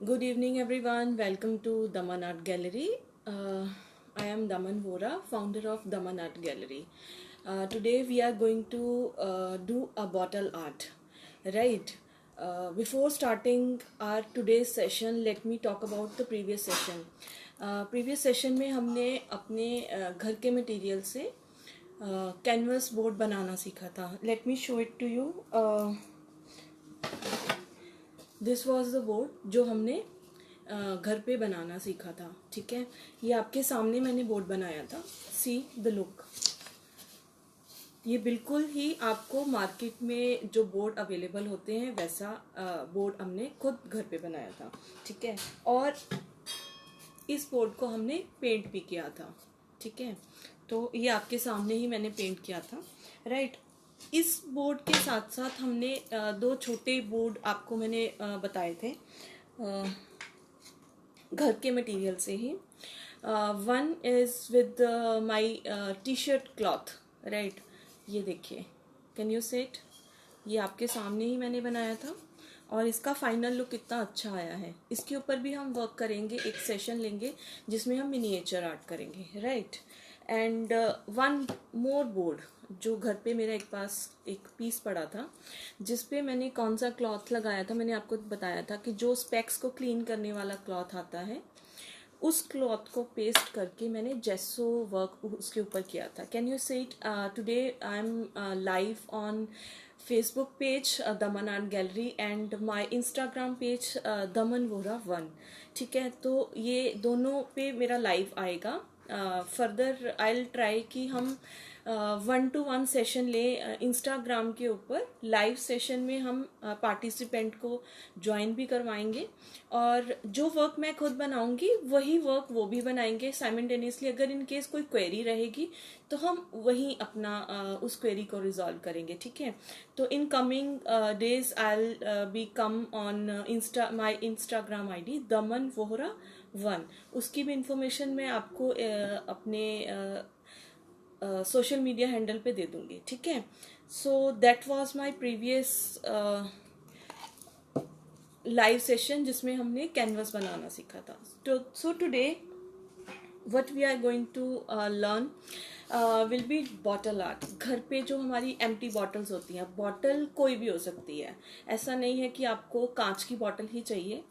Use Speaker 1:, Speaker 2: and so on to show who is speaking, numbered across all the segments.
Speaker 1: Good evening, everyone. Welcome to Daman Art Gallery. I am Daman Vora, founder of Daman Art Gallery. Today, we are going to do a bottle art, right? Before starting our today's session, let me talk about the previous session. Previous session में हमने अपने घर के material से canvas board बनाना सीखा था. Let me show it to you. This was the board जो हमने घर पे बनाना सीखा था. ठीक है, ये आपके सामने मैंने बोर्ड बनाया था. See the look. ये बिल्कुल ही आपको मार्केट में जो बोर्ड अवेलेबल होते हैं वैसा बोर्ड हमने खुद घर पे बनाया था. ठीक है, और इस बोर्ड को हमने पेंट भी किया था. ठीक है, तो ये आपके सामने ही मैंने पेंट किया था. राइट. इस बोर्ड के साथ साथ हमने दो छोटे बोर्ड आपको मैंने बताए थे घर के मटेरियल से ही. One is with my T shirt cloth. Right, ये देखिए, कैन यू से इट. ये आपके सामने ही मैंने बनाया था और इसका फाइनल लुक कितना अच्छा आया है. इसके ऊपर भी हम वर्क करेंगे, एक सेशन लेंगे जिसमें हम मिनिएचर आर्ट करेंगे. Right. And one more board जो घर पे मेरा एक पीस पड़ा था जिस पे मैंने कौन सा क्लॉथ लगाया था. मैंने आपको बताया था कि जो स्पेक्स को क्लीन करने वाला क्लॉथ आता है उस क्लॉथ को पेस्ट करके मैंने जेसो वर्क उसके ऊपर किया था. Can you see it. Today I am live on Facebook page Daman art gallery and my Instagram page Daman Vora 1. ठीक है, तो ये दोनों पे मेरा लाइव आएगा. फर्दर आई विल ट्राई कि हम 1-to-1 सेशन ले इंस्टाग्राम के ऊपर. लाइव सेशन में हम पार्टिसिपेंट को ज्वाइन भी करवाएंगे और जो वर्क मैं खुद बनाऊंगी वही वर्क वो भी बनाएंगे साइमल्टेनियसली. अगर इन केस कोई क्वेरी रहेगी तो हम वही अपना उस क्वेरी को रिजॉल्व करेंगे. ठीक है, तो in coming days I will B come on my Instagram I D दमन वोहरा 1. उसकी भी इंफॉर्मेशन मैं आपको अपने सोशल मीडिया हैंडल पे दे दूंगी. ठीक है, so that was my previous live session जिसमें हमने कैनवस बनाना सीखा था. So today what we are going to learn will be bottle art. घर पे जो हमारी एम्प्टी बॉटल्स होती हैं, बॉटल कोई भी हो सकती है, ऐसा नहीं है कि आपको कांच की बॉटल ही चाहिए.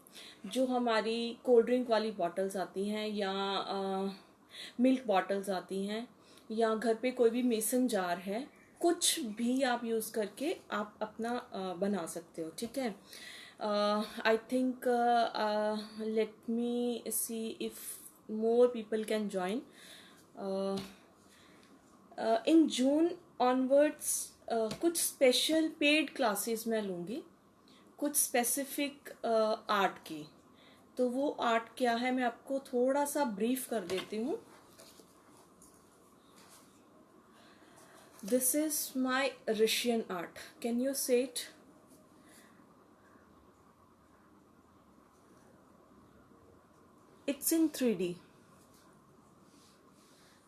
Speaker 1: जो हमारी कोल्ड ड्रिंक वाली बॉटल्स आती हैं या मिल्क बॉटल्स आती हैं या घर पे कोई भी मेसन जार है, कुछ भी आप यूज़ करके आप अपना बना सकते हो. ठीक है, I think late me see if more people can join. In June onwards कुछ स्पेशल पेड क्लासेस मैं लूँगी कुछ स्पेसिफिक आर्ट की. तो वो आर्ट क्या है मैं आपको थोड़ा सा ब्रीफ कर देती हूँ. This is my Russian art. Can you say it. It's in 3D.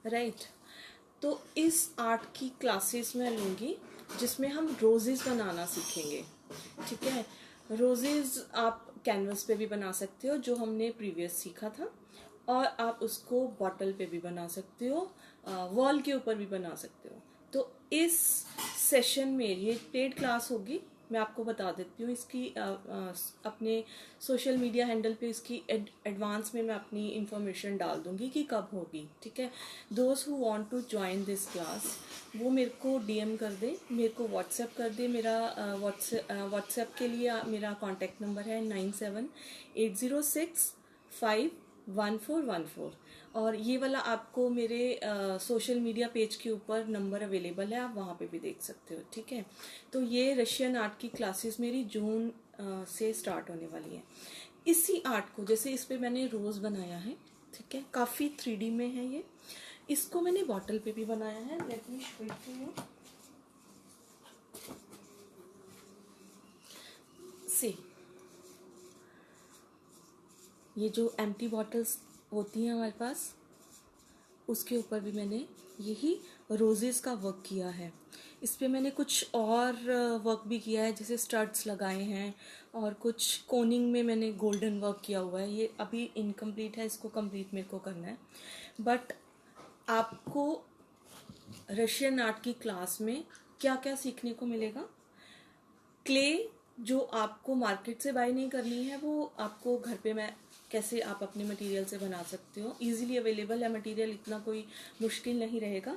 Speaker 1: Right. तो इस आर्ट की क्लासेस मैं लूँगी जिसमें हम रोजेस बनाना सीखेंगे. ठीक है, रोजेस आप कैनवस पे भी बना सकते हो जो हमने प्रीवियस सीखा था, और आप उसको बॉटल पे भी बना सकते हो, वॉल के ऊपर भी बना सकते हो. तो इस सेशन में ये पेड क्लास होगी. मैं आपको बता देती हूँ इसकी अपने सोशल मीडिया हैंडल पे इसकी एडवांस में मैं अपनी इंफॉर्मेशन डाल दूंगी कि कब होगी. ठीक है, those who want to join this class वो मेरे को डीएम कर दे, मेरे को व्हाट्सएप कर दे. मेरा व्हाट्सएप के लिए मेरा कॉन्टैक्ट नंबर है 9780651414. और ये वाला आपको मेरे सोशल मीडिया पेज के ऊपर नंबर अवेलेबल है, आप वहाँ पे भी देख सकते हो. ठीक है, तो ये रशियन आर्ट की क्लासेस मेरी जून से स्टार्ट होने वाली है. इसी आर्ट को जैसे इस पे मैंने रोज बनाया है. ठीक है, काफ़ी 3D में है ये. इसको मैंने बॉटल पे भी बनाया है. Let me show it to you. See, ये जो एम्प्टी बॉटल्स होती हैं हमारे पास उसके ऊपर भी मैंने यही रोजेस का वर्क किया है. इस पे मैंने कुछ और वर्क भी किया है, जैसे स्टड्स लगाए हैं और कुछ कोनिंग में मैंने गोल्डन वर्क किया हुआ है। ये अभी इनकम्प्लीट है, इसको कंप्लीट मेरे को करना है। बट आपको रशियन आर्ट की क्लास में क्या क्या सीखने को मिलेगा? क्ले जो आपको मार्केट से बाय नहीं करनी है, वो आपको घर पे मैं कैसे आप अपने मटेरियल से बना सकते हो। इजीली अवेलेबल है मटेरियल, इतना कोई मुश्किल नहीं रहेगा।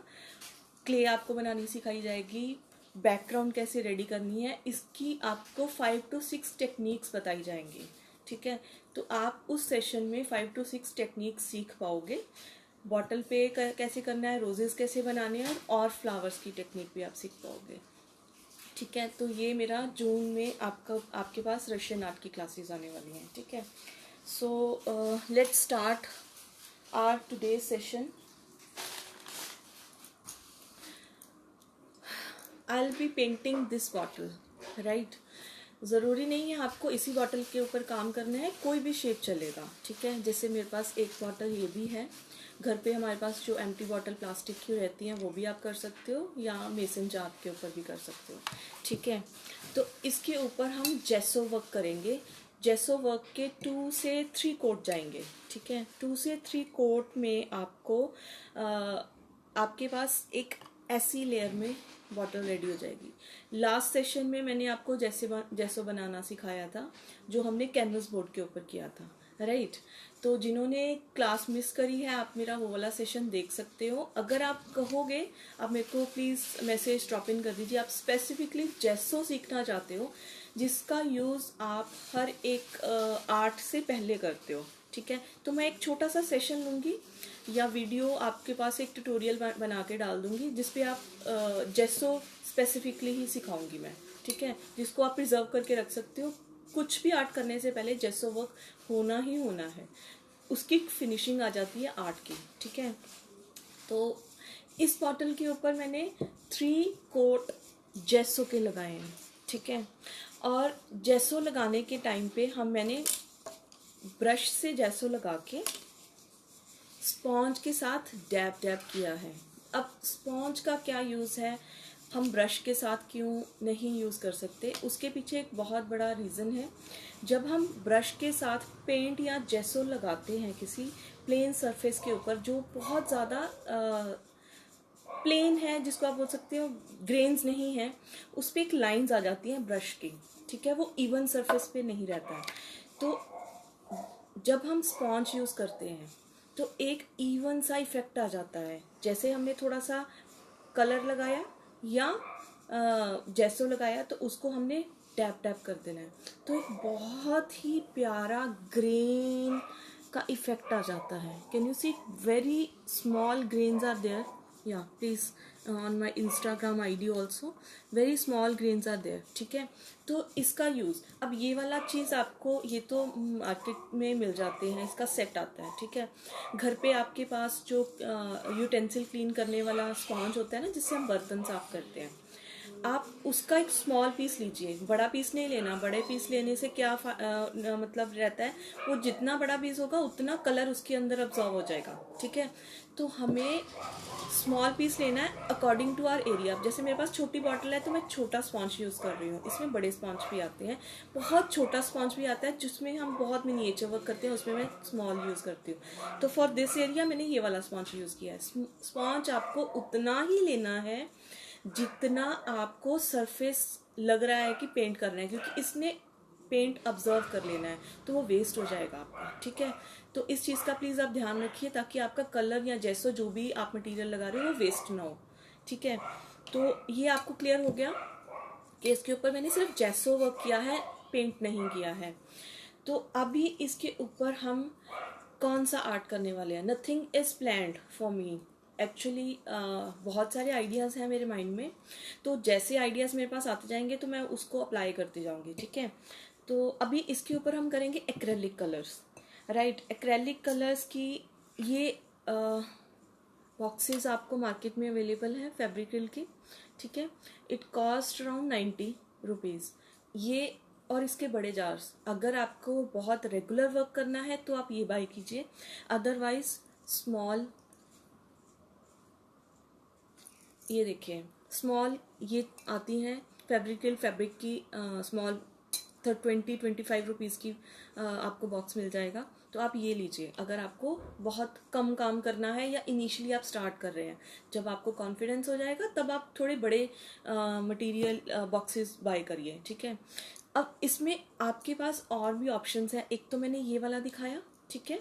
Speaker 1: क्ले आपको बनानी सिखाई जाएगी। बैकग्राउंड कैसे रेडी करनी है, इसकी आपको 5 to 6 टेक्निक्स बताई जाएंगी। ठीक है, तो आप उस सेशन में 5 to 6 टेक्निक्स सीख पाओगे। बॉटल पे कैसे करना है, रोजेस कैसे बनाने हैं, और फ्लावर्स की टेक्निक भी आप सीख पाओगे। ठीक है, तो ये मेरा जून में आपके पास रशियन आर्ट की क्लासेस आने वाली हैं। ठीक है, so let's start our today session. I will be painting this bottle, right. ज़रूरी नहीं है आपको इसी बॉटल के ऊपर काम करना है, कोई भी शेप चलेगा। ठीक है, जैसे मेरे पास एक बॉटल ये भी है। घर पे हमारे पास जो एम्प्टी बॉटल प्लास्टिक की रहती हैं वो भी आप कर सकते हो, या मेसन जार के ऊपर भी कर सकते हो। ठीक है, तो इसके ऊपर हम जेसो वर्क करेंगे। जेसो वर्क के 2 से 3 कोट जाएंगे। ठीक है, 2 से 3 कोट में आपको आपके पास एक ऐसी लेयर में बॉटल रेडी हो जाएगी। लास्ट सेशन में मैंने आपको जैसो बनाना सिखाया था, जो हमने कैनवस बोर्ड के ऊपर किया था, राइट। तो जिन्होंने क्लास मिस करी है, आप मेरा वो वाला सेशन देख सकते हो। अगर आप कहोगे, आप मेरे को प्लीज़ मैसेज ड्रॉप इन कर दीजिए, आप स्पेसिफिकली जैसो सीखना चाहते हो जिसका यूज़ आप हर एक आर्ट से पहले करते हो। ठीक है, तो मैं एक छोटा सा सेशन लूँगी या वीडियो आपके पास एक ट्यूटोरियल बना के डाल दूँगी, जिसपे आप जेसो स्पेसिफिकली ही सिखाऊंगी मैं। ठीक है, जिसको आप प्रिजर्व करके रख सकते हो। कुछ भी आर्ट करने से पहले जेसो वर्क होना ही होना है, उसकी फिनिशिंग आ जाती है आर्ट की। ठीक है, तो इस बॉटल के ऊपर मैंने 3 कोट जेसो के लगाए हैं। ठीक है, और जेसो लगाने के टाइम पे मैंने ब्रश से जेसो लगा के स्पॉन्ज के साथ डैब डैब किया है। अब स्पॉन्ज का क्या यूज़ है, हम ब्रश के साथ क्यों नहीं यूज़ कर सकते, उसके पीछे एक बहुत बड़ा रीज़न है। जब हम ब्रश के साथ पेंट या जेसो लगाते हैं किसी प्लेन सरफेस के ऊपर, जो बहुत ज़्यादा प्लेन है, जिसको आप बोल सकते हो ग्रेन्स नहीं है, उस पर एक लाइंस आ जाती हैं ब्रश की। ठीक है, वो इवन सरफेस पे नहीं रहता है। तो जब हम स्पॉन्ज यूज़ करते हैं तो एक इवन सा इफेक्ट आ जाता है। जैसे हमने थोड़ा सा कलर लगाया या जेसो लगाया, तो उसको हमने टैप टैप कर देना है, तो एक बहुत ही प्यारा ग्रेन का इफेक्ट आ जाता है। Can you see very small grains are there, या please on my Instagram ID also very small grains are there. ठीक है, तो इसका यूज़, अब ये वाला चीज़ आपको, ये तो मार्केट में मिल जाते हैं, इसका सेट आता है। ठीक है, घर पे आपके पास जो यूटेंसिल क्लीन करने वाला स्पॉन्ज होता है ना, जिससे हम बर्तन साफ करते हैं, आप उसका एक स्मॉल पीस लीजिए, बड़ा पीस नहीं लेना। बड़े पीस लेने से क्या मतलब रहता है, वो जितना बड़ा पीस होगा उतना कलर उसके अंदर अब्जॉर्व हो जाएगा। ठीक है, तो हमें स्मॉल पीस लेना है अकॉर्डिंग टू आवर एरिया। जैसे मेरे पास छोटी बॉटल है तो मैं छोटा स्पॉन्ज यूज़ कर रही हूँ। इसमें बड़े स्पॉन्ज भी आते हैं, बहुत छोटा स्पॉन्ज भी आता है जिसमें हम बहुत मिनिएचर वर्क करते हैं, उसमें मैं स्मॉल यूज़ करती हूँ। तो फॉर दिस एरिया मैंने ये वाला स्पॉन्ज यूज़ किया है। स्पॉन्ज आपको उतना ही लेना है जितना आपको सरफेस लग रहा है कि पेंट करना है, क्योंकि इसने पेंट ऑब्जर्व कर लेना है, तो वो वेस्ट हो जाएगा आपका। ठीक है, तो इस चीज़ का प्लीज़ आप ध्यान रखिए, ताकि आपका कलर या जैसो जो भी आप मटेरियल लगा रहे हो वो वेस्ट ना हो। ठीक है, तो ये आपको क्लियर हो गया कि इसके ऊपर मैंने सिर्फ जैसो वर्क किया है, पेंट नहीं किया है। तो अभी इसके ऊपर हम कौन सा आर्ट करने वाले हैं, nothing is planned for me actually. बहुत सारे आइडियाज़ हैं मेरे माइंड में, तो जैसे आइडियाज़ मेरे पास आते जाएंगे तो मैं उसको अप्लाई करती जाऊंगी। ठीक है, तो अभी इसके ऊपर हम करेंगे acrylic colours, right. Acrylic colours की ये बॉक्सेस आपको मार्केट में अवेलेबल है फैब्रिक्रिल की। ठीक है, इट कॉस्ट अराउंड 90 रुपीज़ ये, और इसके बड़े जार्स। अगर आपको बहुत रेगुलर वर्क करना है तो आप ये बाय कीजिए, अदरवाइज स्मॉल, ये देखिए स्मॉल ये आती हैं फैब्रिकल फैब्रिक की स्मॉल 20-25 रुपीज़ की आपको बॉक्स मिल जाएगा। तो आप ये लीजिए अगर आपको बहुत कम काम करना है या इनिशियली आप स्टार्ट कर रहे हैं। जब आपको कॉन्फिडेंस हो जाएगा तब आप थोड़े बड़े मटेरियल बॉक्सेस बाय करिए, ठीक है। अब इसमें आपके पास और भी ऑप्शंस हैं। एक तो मैंने ये वाला दिखाया, ठीक है।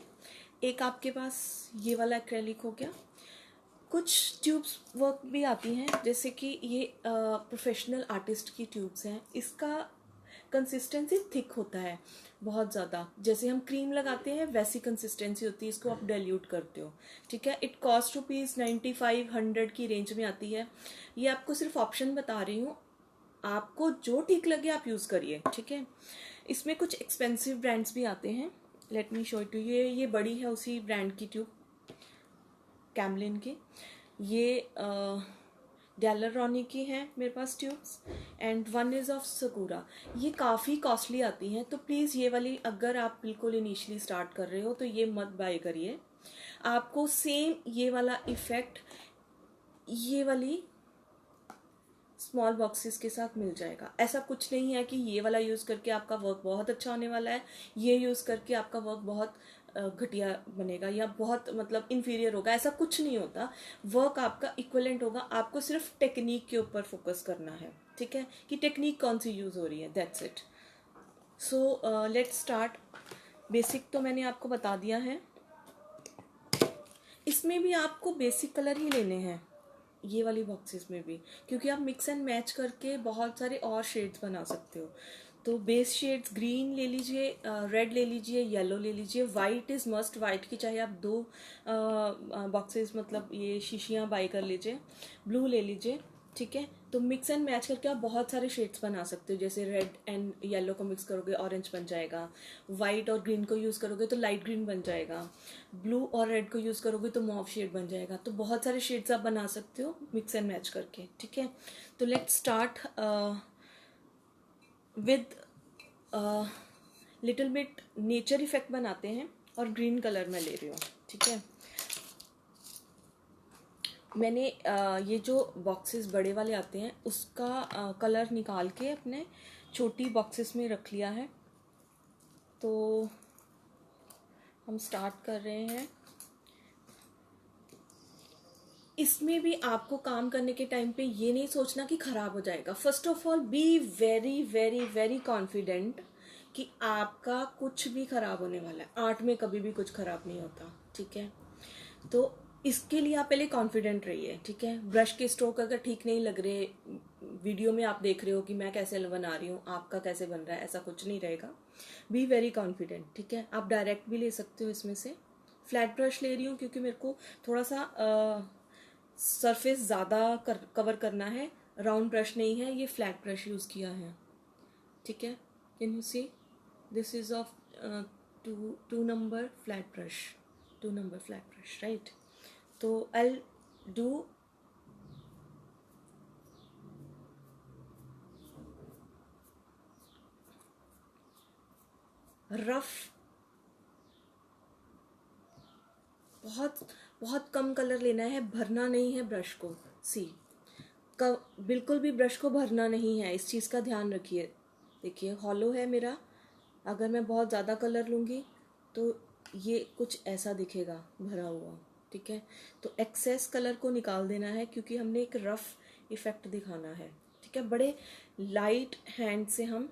Speaker 1: एक आपके पास ये वाला एक्रेलिक हो गया। कुछ ट्यूब्स वर्क भी आती हैं, जैसे कि ये प्रोफेशनल आर्टिस्ट की ट्यूब्स हैं। इसका कंसिस्टेंसी थिक होता है बहुत ज़्यादा, जैसे हम क्रीम लगाते हैं वैसी कंसिस्टेंसी होती है। इसको आप डाइल्यूट करते हो, ठीक है। इट कॉस्ट ₹95-100 की रेंज में आती है। ये आपको सिर्फ ऑप्शन बता रही हूँ, आपको जो ठीक लगे आप यूज़ करिए, ठीक है। इसमें कुछ एक्सपेंसिव ब्रांड्स भी आते हैं। Let me show it to. ये बड़ी है उसी ब्रांड की ट्यूब, कैमलिन की। ये डेलरॉनी की है मेरे पास tubes, and one is of Sakura. ये काफ़ी कॉस्टली आती हैं, तो प्लीज़ ये वाली अगर आप बिल्कुल इनिशियली स्टार्ट कर रहे हो तो ये मत बाय करिए। आपको सेम ये वाला इफ़ेक्ट ये वाली स्मॉल बॉक्सेस के साथ मिल जाएगा। ऐसा कुछ नहीं है कि ये वाला यूज़ करके आपका वर्क बहुत अच्छा होने वाला है, ये यूज़ करके आपका वर्क बहुत घटिया बनेगा या बहुत मतलब इन्फीरियर होगा, ऐसा कुछ नहीं होता। वर्क आपका इक्वलेंट होगा। आपको सिर्फ टेक्निक के ऊपर फोकस करना है, ठीक है, कि टेक्निक कौन सी यूज़ हो रही है, that's it. So let's start. Basic तो मैंने आपको बता दिया है। इसमें भी आपको बेसिक कलर ही लेने हैं, ये वाली बॉक्सेस में भी, क्योंकि आप मिक्स एंड मैच करके बहुत सारे और शेड्स बना सकते हो। तो बेस शेड्स ग्रीन ले लीजिए, रेड ले लीजिए, येलो ले लीजिए, वाइट इज़ मस्ट। वाइट की चाहे आप 2 बॉक्सेस मतलब ये शीशियाँ बाई कर लीजिए। ब्लू ले लीजिए, ठीक है। तो मिक्स एंड मैच करके आप बहुत सारे शेड्स बना सकते हो। जैसे रेड एंड येलो को मिक्स करोगे ऑरेंज बन जाएगा, वाइट और ग्रीन को यूज़ करोगे तो लाइट ग्रीन बन जाएगा, ब्लू और रेड को यूज़ करोगे तो मॉव शेड बन जाएगा। तो बहुत सारे शेड्स आप बना सकते हो मिक्स एंड मैच करके, ठीक है। तो let's start with little bit nature effect बनाते हैं, और ग्रीन कलर में ले रही हूँ, ठीक है। मैंने ये जो बॉक्सेस बड़े वाले आते हैं उसका कलर निकाल के अपने छोटी बॉक्सेस में रख लिया है। तो हम स्टार्ट कर रहे हैं। इसमें भी आपको काम करने के टाइम पे ये नहीं सोचना कि खराब हो जाएगा। First of all be very very very confident कि आपका कुछ भी खराब होने वाला है। आर्ट में कभी भी कुछ खराब नहीं होता, ठीक है। तो इसके लिए आप पहले कॉन्फिडेंट रहिए, ठीक है। ब्रश के स्ट्रोक अगर ठीक नहीं लग रहे, वीडियो में आप देख रहे हो कि मैं कैसे बना रही हूँ, आपका कैसे बन रहा है, ऐसा कुछ नहीं रहेगा। बी वेरी कॉन्फिडेंट, ठीक है। आप डायरेक्ट भी ले सकते हो इसमें से। फ्लैट ब्रश ले रही हूँ क्योंकि मेरे को थोड़ा सा सरफेस ज़्यादा कवर करना है। राउंड ब्रश नहीं है, ये फ्लैट ब्रश यूज़ किया है, ठीक है। Can you see this is of 2 number flat brush, 2 number flat brush, right. तो आई डू रफ, बहुत बहुत कम कलर लेना है, भरना नहीं है ब्रश को। सी बिल्कुल भी ब्रश को भरना नहीं है, इस चीज़ का ध्यान रखिए। देखिए हॉलो है मेरा, अगर मैं बहुत ज़्यादा कलर लूँगी तो ये कुछ ऐसा दिखेगा भरा हुआ, ठीक है। तो एक्सेस कलर को निकाल देना है क्योंकि हमने एक रफ इफ़ेक्ट दिखाना है, ठीक है। बड़े लाइट हैंड से हम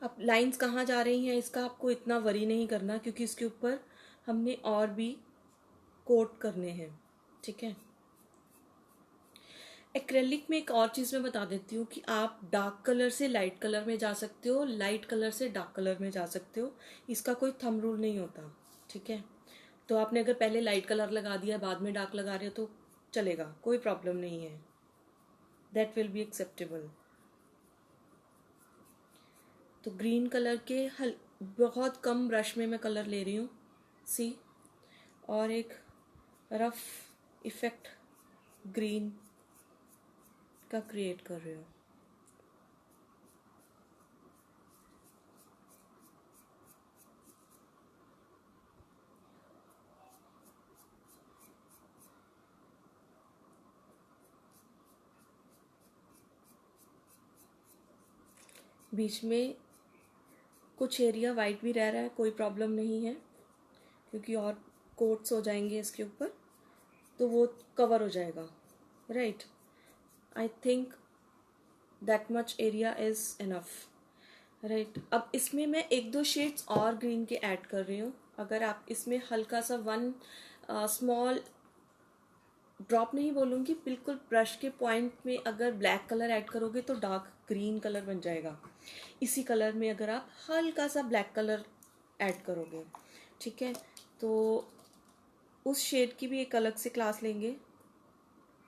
Speaker 1: अब लाइंस कहाँ जा रही हैं इसका आपको इतना वरी नहीं करना, क्योंकि इसके ऊपर हमने और भी कोट करने हैं, ठीक है। एक्रेलिक में एक और चीज़ मैं बता देती हूँ कि आप डार्क कलर से लाइट कलर में जा सकते हो, लाइट कलर से डार्क कलर में जा सकते हो। इसका कोई थंब रूल नहीं होता, ठीक है। तो आपने अगर पहले लाइट कलर लगा दिया बाद में डार्क लगा रहे हो तो चलेगा, कोई प्रॉब्लम नहीं है, दैट विल बी एक्सेप्टेबल। तो ग्रीन कलर के बहुत कम ब्रश में मैं कलर ले रही हूँ, सी, और एक रफ इफेक्ट ग्रीन का क्रिएट कर रही हूँ। बीच में कुछ एरिया वाइट भी रह रहा है, कोई प्रॉब्लम नहीं है, क्योंकि और कोट्स हो जाएंगे इसके ऊपर तो वो कवर हो जाएगा, right. I think that much area is enough, right. अब इसमें मैं एक दो शेड्स और ग्रीन के ऐड कर रही हूँ। अगर आप इसमें हल्का सा वन स्मॉल ड्रॉप नहीं बोलूँगी, बिल्कुल ब्रश के पॉइंट में अगर ब्लैक कलर ऐड करोगे तो डार्क ग्रीन कलर बन जाएगा। इसी कलर में अगर आप हल्का सा ब्लैक कलर ऐड करोगे, ठीक है, तो उस शेड की भी एक अलग से क्लास लेंगे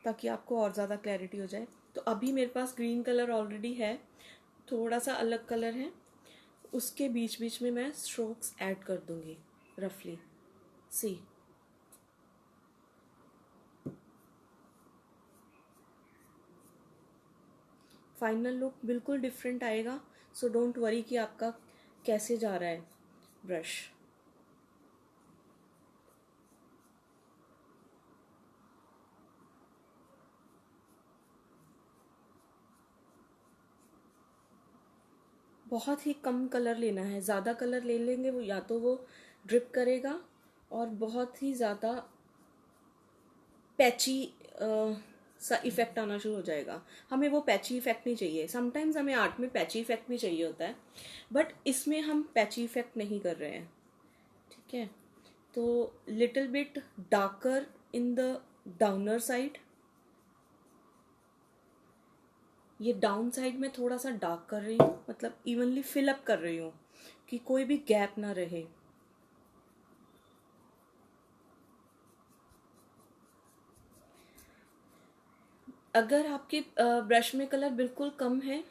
Speaker 1: ताकि आपको और ज़्यादा क्लैरिटी हो जाए। तो अभी मेरे पास ग्रीन कलर ऑलरेडी है, थोड़ा सा अलग कलर है, उसके बीच बीच में मैं स्ट्रोक्स ऐड कर दूंगी रफली। सी, फाइनल लुक बिल्कुल डिफरेंट आएगा। सो डोंट वरी कि आपका कैसे जा रहा है ब्रश। बहुत ही कम कलर लेना है, ज़्यादा कलर ले लेंगे वो या तो वो ड्रिप करेगा और बहुत ही ज़्यादा पैची सा इफेक्ट आना शुरू हो जाएगा। हमें वो पैची इफेक्ट नहीं चाहिए। समटाइम्स हमें आर्ट में पैची इफेक्ट भी चाहिए होता है, बट इसमें हम पैची इफेक्ट नहीं कर रहे हैं, ठीक है। तो little bit darker in the downer side, ये डाउन साइड में थोड़ा सा डार्क कर रही हूँ, मतलब इवनली फिल अप कर रही हूँ कि कोई भी गैप ना रहे। अगर आपके ब्रश में कलर बिल्कुल कम है,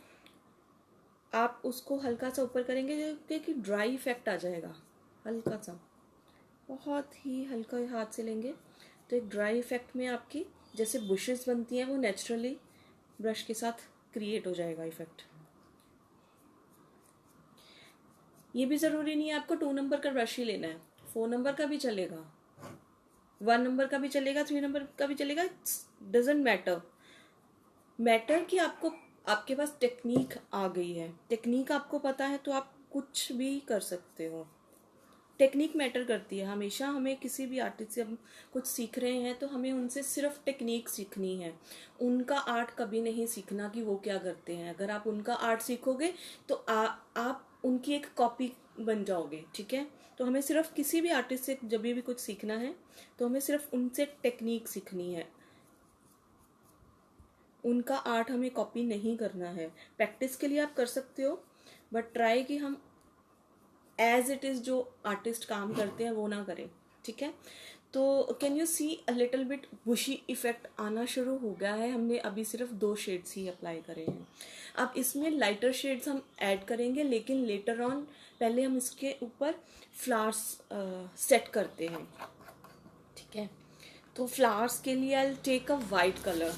Speaker 1: आप उसको हल्का सा ऊपर करेंगे क्योंकि ड्राई इफेक्ट आ जाएगा। हल्का सा, बहुत ही हल्का हाथ से लेंगे तो एक ड्राई इफेक्ट में आपकी जैसे बुशेस बनती हैं वो नेचुरली ब्रश के साथ क्रिएट हो जाएगा इफेक्ट। ये भी ज़रूरी नहीं है आपको 2 नंबर का ब्रश ही लेना है, 4 नंबर का भी चलेगा, 1 नंबर का भी चलेगा, 3 नंबर का भी चलेगा, डजेंट मैटर कि आपको आपके पास टेक्निक आ गई है। टेक्निक आपको पता है तो आप कुछ भी कर सकते हो। टेक्निक मैटर करती है हमेशा। हमें किसी भी आर्टिस्ट से हम कुछ सीख रहे हैं तो हमें उनसे सिर्फ टेक्निक सीखनी है, उनका आर्ट कभी नहीं सीखना कि वो क्या करते हैं। अगर आप उनका आर्ट सीखोगे तो आप उनकी एक कॉपी बन जाओगे, ठीक है। तो हमें सिर्फ किसी भी आर्टिस्ट से जब भी कुछ सीखना है तो हमें सिर्फ उनसे टेक्निक सीखनी है, उनका आर्ट हमें कॉपी नहीं करना है। प्रैक्टिस के लिए आप कर सकते हो, बट ट्राई कि हम एज इट इज़ जो आर्टिस्ट काम करते हैं वो ना करें, ठीक है। तो can you see a little bit bushy effect आना शुरू हो गया है। हमने अभी सिर्फ 2 शेड्स ही अप्लाई करे हैं। अब इसमें लाइटर शेड्स हम ऐड करेंगे, लेकिन लेटर ऑन पहले हम इसके ऊपर फ्लावर्स सेट करते हैं, ठीक है। तो फ्लावर्स के लिए I take a white colour,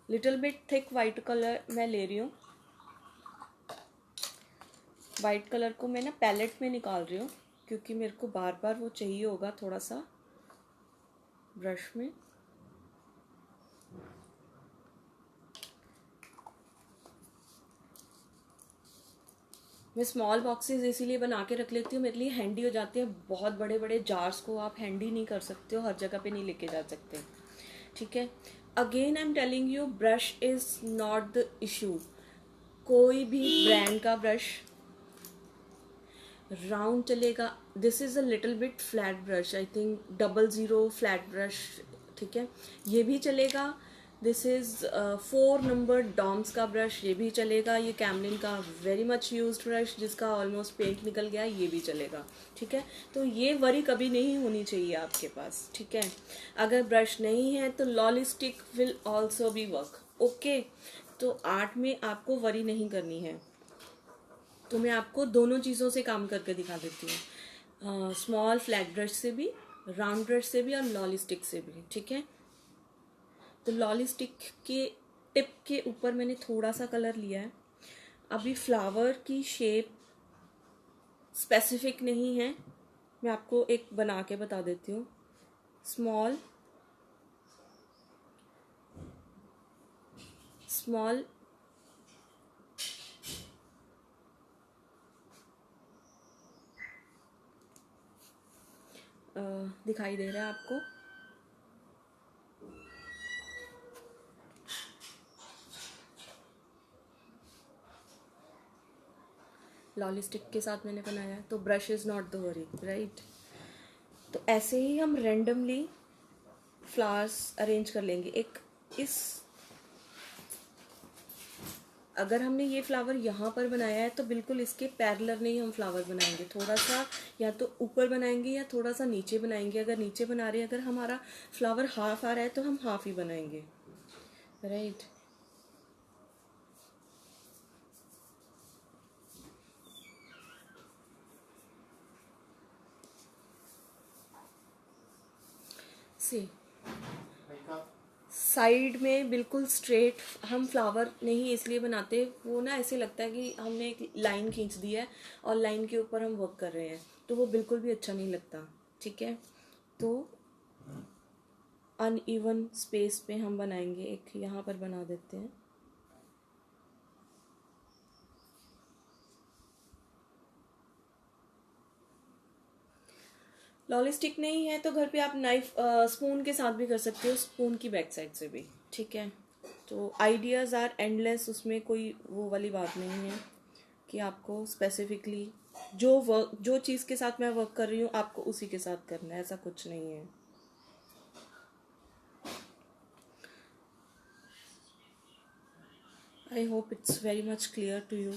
Speaker 1: little bit thick white colour मैं ले रही हूँ। वाइट कलर को मैं ना पैलेट में निकाल रही हूँ क्योंकि मेरे को बार बार वो चाहिए होगा थोड़ा सा ब्रश में। मैं स्मॉल बॉक्सेस इसीलिए बना के रख लेती हूँ, मेरे लिए हैंडी हो जाते हैं। बहुत बड़े बड़े जार्स को आप हैंडी नहीं कर सकते हो, हर जगह पे नहीं लेके जा सकते, ठीक है। Again I am telling you, brush is not the issue. कोई भी ब्रांड का ब्रश राउंड चलेगा। This is a little bit flat brush, I think 00 flat brush, ठीक है, ये भी चलेगा। दिस इज 4 नंबर डॉम्स का ब्रश, ये भी चलेगा। ये कैमलिन का वेरी मच यूज्ड ब्रश जिसका ऑलमोस्ट पेंट निकल गया, ये भी चलेगा, ठीक है। तो ये वरी कभी नहीं होनी चाहिए आपके पास, ठीक है। अगर ब्रश नहीं है तो lolly stick will also be work, okay. तो आर्ट में आपको वरी नहीं करनी है। तो मैं आपको दोनों चीज़ों से काम करके दिखा देती हूँ, स्मॉल फ्लैट ब्रश से भी, राउंड ब्रश से भी और लॉली स्टिक से भी, ठीक है। तो लॉली स्टिक के टिप के ऊपर मैंने थोड़ा सा कलर लिया है। अभी फ्लावर की शेप स्पेसिफिक नहीं है, मैं आपको एक बना के बता देती हूँ। स्मॉल स्मॉल दिखाई दे रहा है आपको? लॉली स्टिक के साथ मैंने बनाया है, तो brush is not the worry, right. तो ऐसे ही हम रेंडमली फ्लावर्स अरेंज कर लेंगे। एक इस अगर हमने ये फ्लावर यहाँ पर बनाया है तो बिल्कुल इसके पैरेलल नहीं हम फ्लावर बनाएंगे, थोड़ा सा या तो ऊपर बनाएंगे या थोड़ा सा नीचे बनाएंगे। अगर नीचे बना रहे हैं, अगर हमारा फ्लावर हाफ आ रहा है तो हम हाफ ही बनाएंगे, राइट। सी साइड में बिल्कुल स्ट्रेट हम फ्लावर नहीं इसलिए बनाते, वो ना ऐसे लगता है कि हमने एक लाइन खींच दी है और लाइन के ऊपर हम वर्क कर रहे हैं, तो वो बिल्कुल भी अच्छा नहीं लगता, ठीक है। तो अनइवन स्पेस पे हम बनाएंगे, एक यहाँ पर बना देते हैं। लॉली स्टिक नहीं है तो घर पे आप नाइफ स्पून के साथ भी कर सकते हो, स्पून की बैक साइड से भी, ठीक है। तो आइडियाज़ आर एंडलेस, उसमें कोई वो वाली बात नहीं है कि आपको स्पेसिफिकली जो चीज़ के साथ मैं वर्क कर रही हूँ आपको उसी के साथ करना है, ऐसा कुछ नहीं है। I hope it's very much clear to you.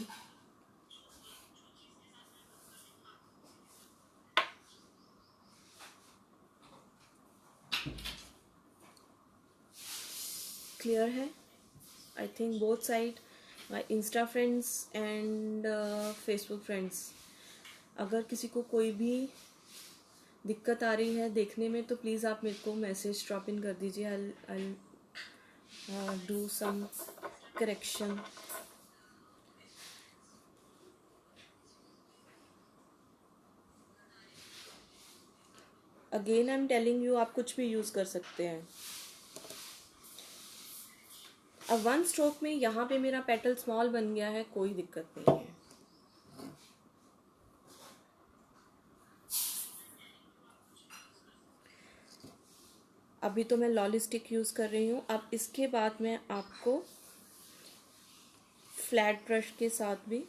Speaker 1: Clear है? I think both side, my insta friends and Facebook friends, अगर किसी को कोई भी दिक्कत आ रही है देखने में तो प्लीज़ आप मेरे को मैसेज ड्रॉप इन कर दीजिए। I do some correction. Again I am telling you, आप कुछ भी यूज़ कर सकते हैं। अब वन स्ट्रोक में यहाँ पे मेरा पेटल स्मॉल बन गया है, कोई दिक्कत नहीं है। अभी तो मैं लॉली स्टिक यूज़ कर रही हूँ। अब इसके बाद मैं आपको फ्लैट ब्रश के साथ भी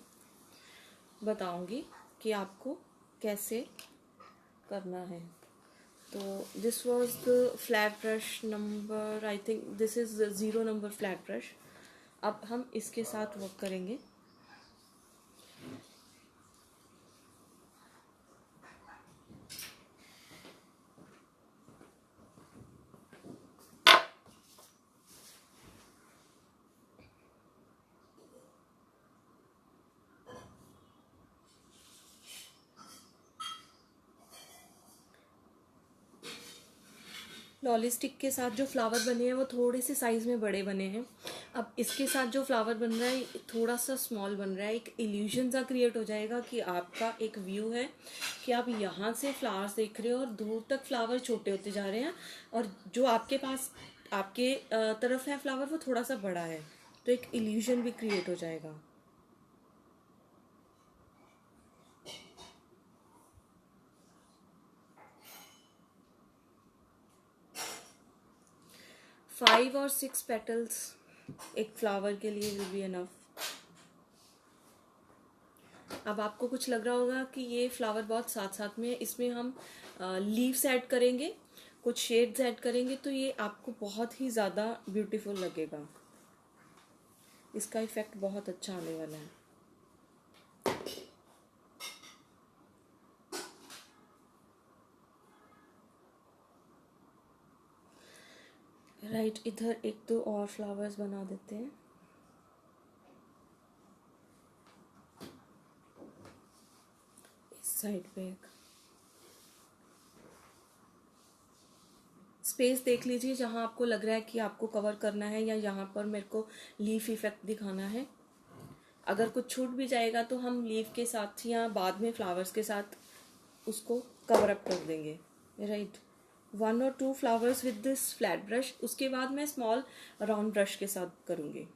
Speaker 1: बताऊंगी कि आपको कैसे करना है। तो this was the flat brush number, I think this is 0 number flat brush. अब हम इसके साथ वर्क करेंगे। लॉली स्टिक के साथ जो फ्लावर बने हैं वो थोड़े से साइज़ में बड़े बने हैं। अब इसके साथ जो फ्लावर बन रहा है थोड़ा सा स्मॉल बन रहा है। एक इल्यूजन सा क्रिएट हो जाएगा कि आपका एक व्यू है कि आप यहाँ से फ्लावर्स देख रहे हो और दूर तक फ्लावर छोटे होते जा रहे हैं, और जो आपके पास आपके तरफ है फ्लावर वो थोड़ा सा बड़ा है, तो एक इल्यूजन भी क्रिएट हो जाएगा। 5 और 6 पेटल्स एक फ्लावर के लिए विल बी इनफ। अब आपको कुछ लग रहा होगा कि ये फ्लावर बहुत साथ साथ में है, इसमें हम लीव्स ऐड करेंगे, कुछ शेड्स ऐड करेंगे, तो ये आपको बहुत ही ज़्यादा ब्यूटीफुल लगेगा। इसका इफेक्ट बहुत अच्छा आने वाला है। राइट, इधर एक दो और फ्लावर्स बना देते हैं। इस साइड पे एक स्पेस देख लीजिए जहाँ आपको लग रहा है कि आपको कवर करना है या यहाँ पर मेरे को लीफ इफेक्ट दिखाना है। अगर कुछ छूट भी जाएगा तो हम लीफ के साथ या बाद में फ्लावर्स के साथ उसको कवर अप कर देंगे। राइट, 1 और 2 flowers with this flat brush, उसके बाद मैं स्मॉल राउंड ब्रश के साथ करूँगी।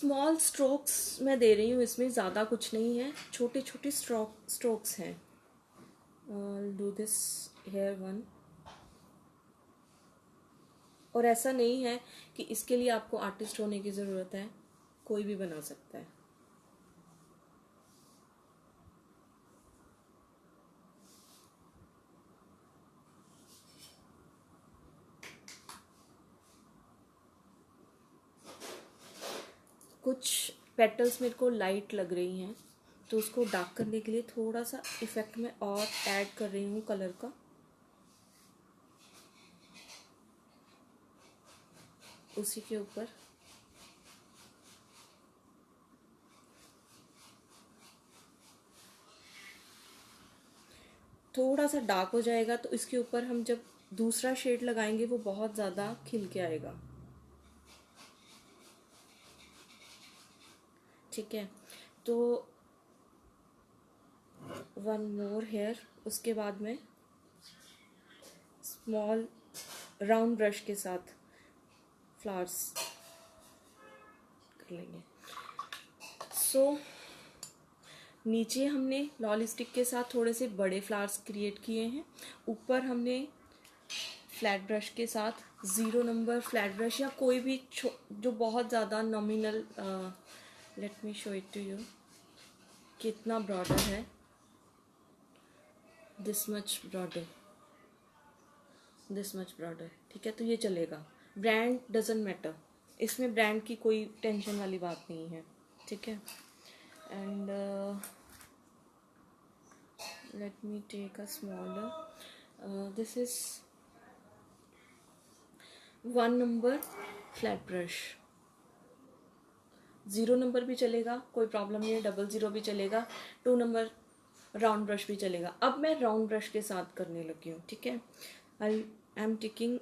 Speaker 1: स्मॉल स्ट्रोक्स मैं दे रही हूँ, इसमें ज़्यादा कुछ नहीं है, छोटे छोटे स्ट्रोक्स हैं. Do this here one. और ऐसा नहीं है कि इसके लिए आपको आर्टिस्ट होने की ज़रूरत है, कोई भी बना सकता है. कुछ पेटल्स मेरे को लाइट लग रही हैं, तो उसको डार्क करने के लिए थोड़ा सा इफेक्ट में और ऐड कर रही हूँ कलर का. उसी के ऊपर थोड़ा सा डार्क हो जाएगा, तो इसके ऊपर हम जब दूसरा शेड लगाएंगे वो बहुत ज़्यादा खिल के आएगा. ठीक है, तो वन मोर हेयर. उसके बाद में स्मॉल राउंड ब्रश के साथ फ्लावर्स कर लेंगे. सो नीचे हमने लॉली स्टिक के साथ थोड़े से बड़े फ्लावर्स क्रिएट किए हैं. ऊपर हमने फ्लैट ब्रश के साथ 0 नंबर फ्लैट ब्रश या कोई भी जो बहुत ज़्यादा nominal, let me show it to you कितना ब्रॉडर है. This much broader. ठीक है, तो ये चलेगा. ब्रांड डजंट मैटर, इसमें ब्रांड की कोई टेंशन वाली बात नहीं है. ठीक है, and let me take a smaller. This is 1 number flat brush. 0 number भी चलेगा, कोई प्रॉब्लम नहीं है. 00 भी चलेगा. 2 नंबर राउंड ब्रश भी चलेगा. अब मैं राउंड ब्रश के साथ करने लगी हूँ. ठीक है, आई एम टेकिंग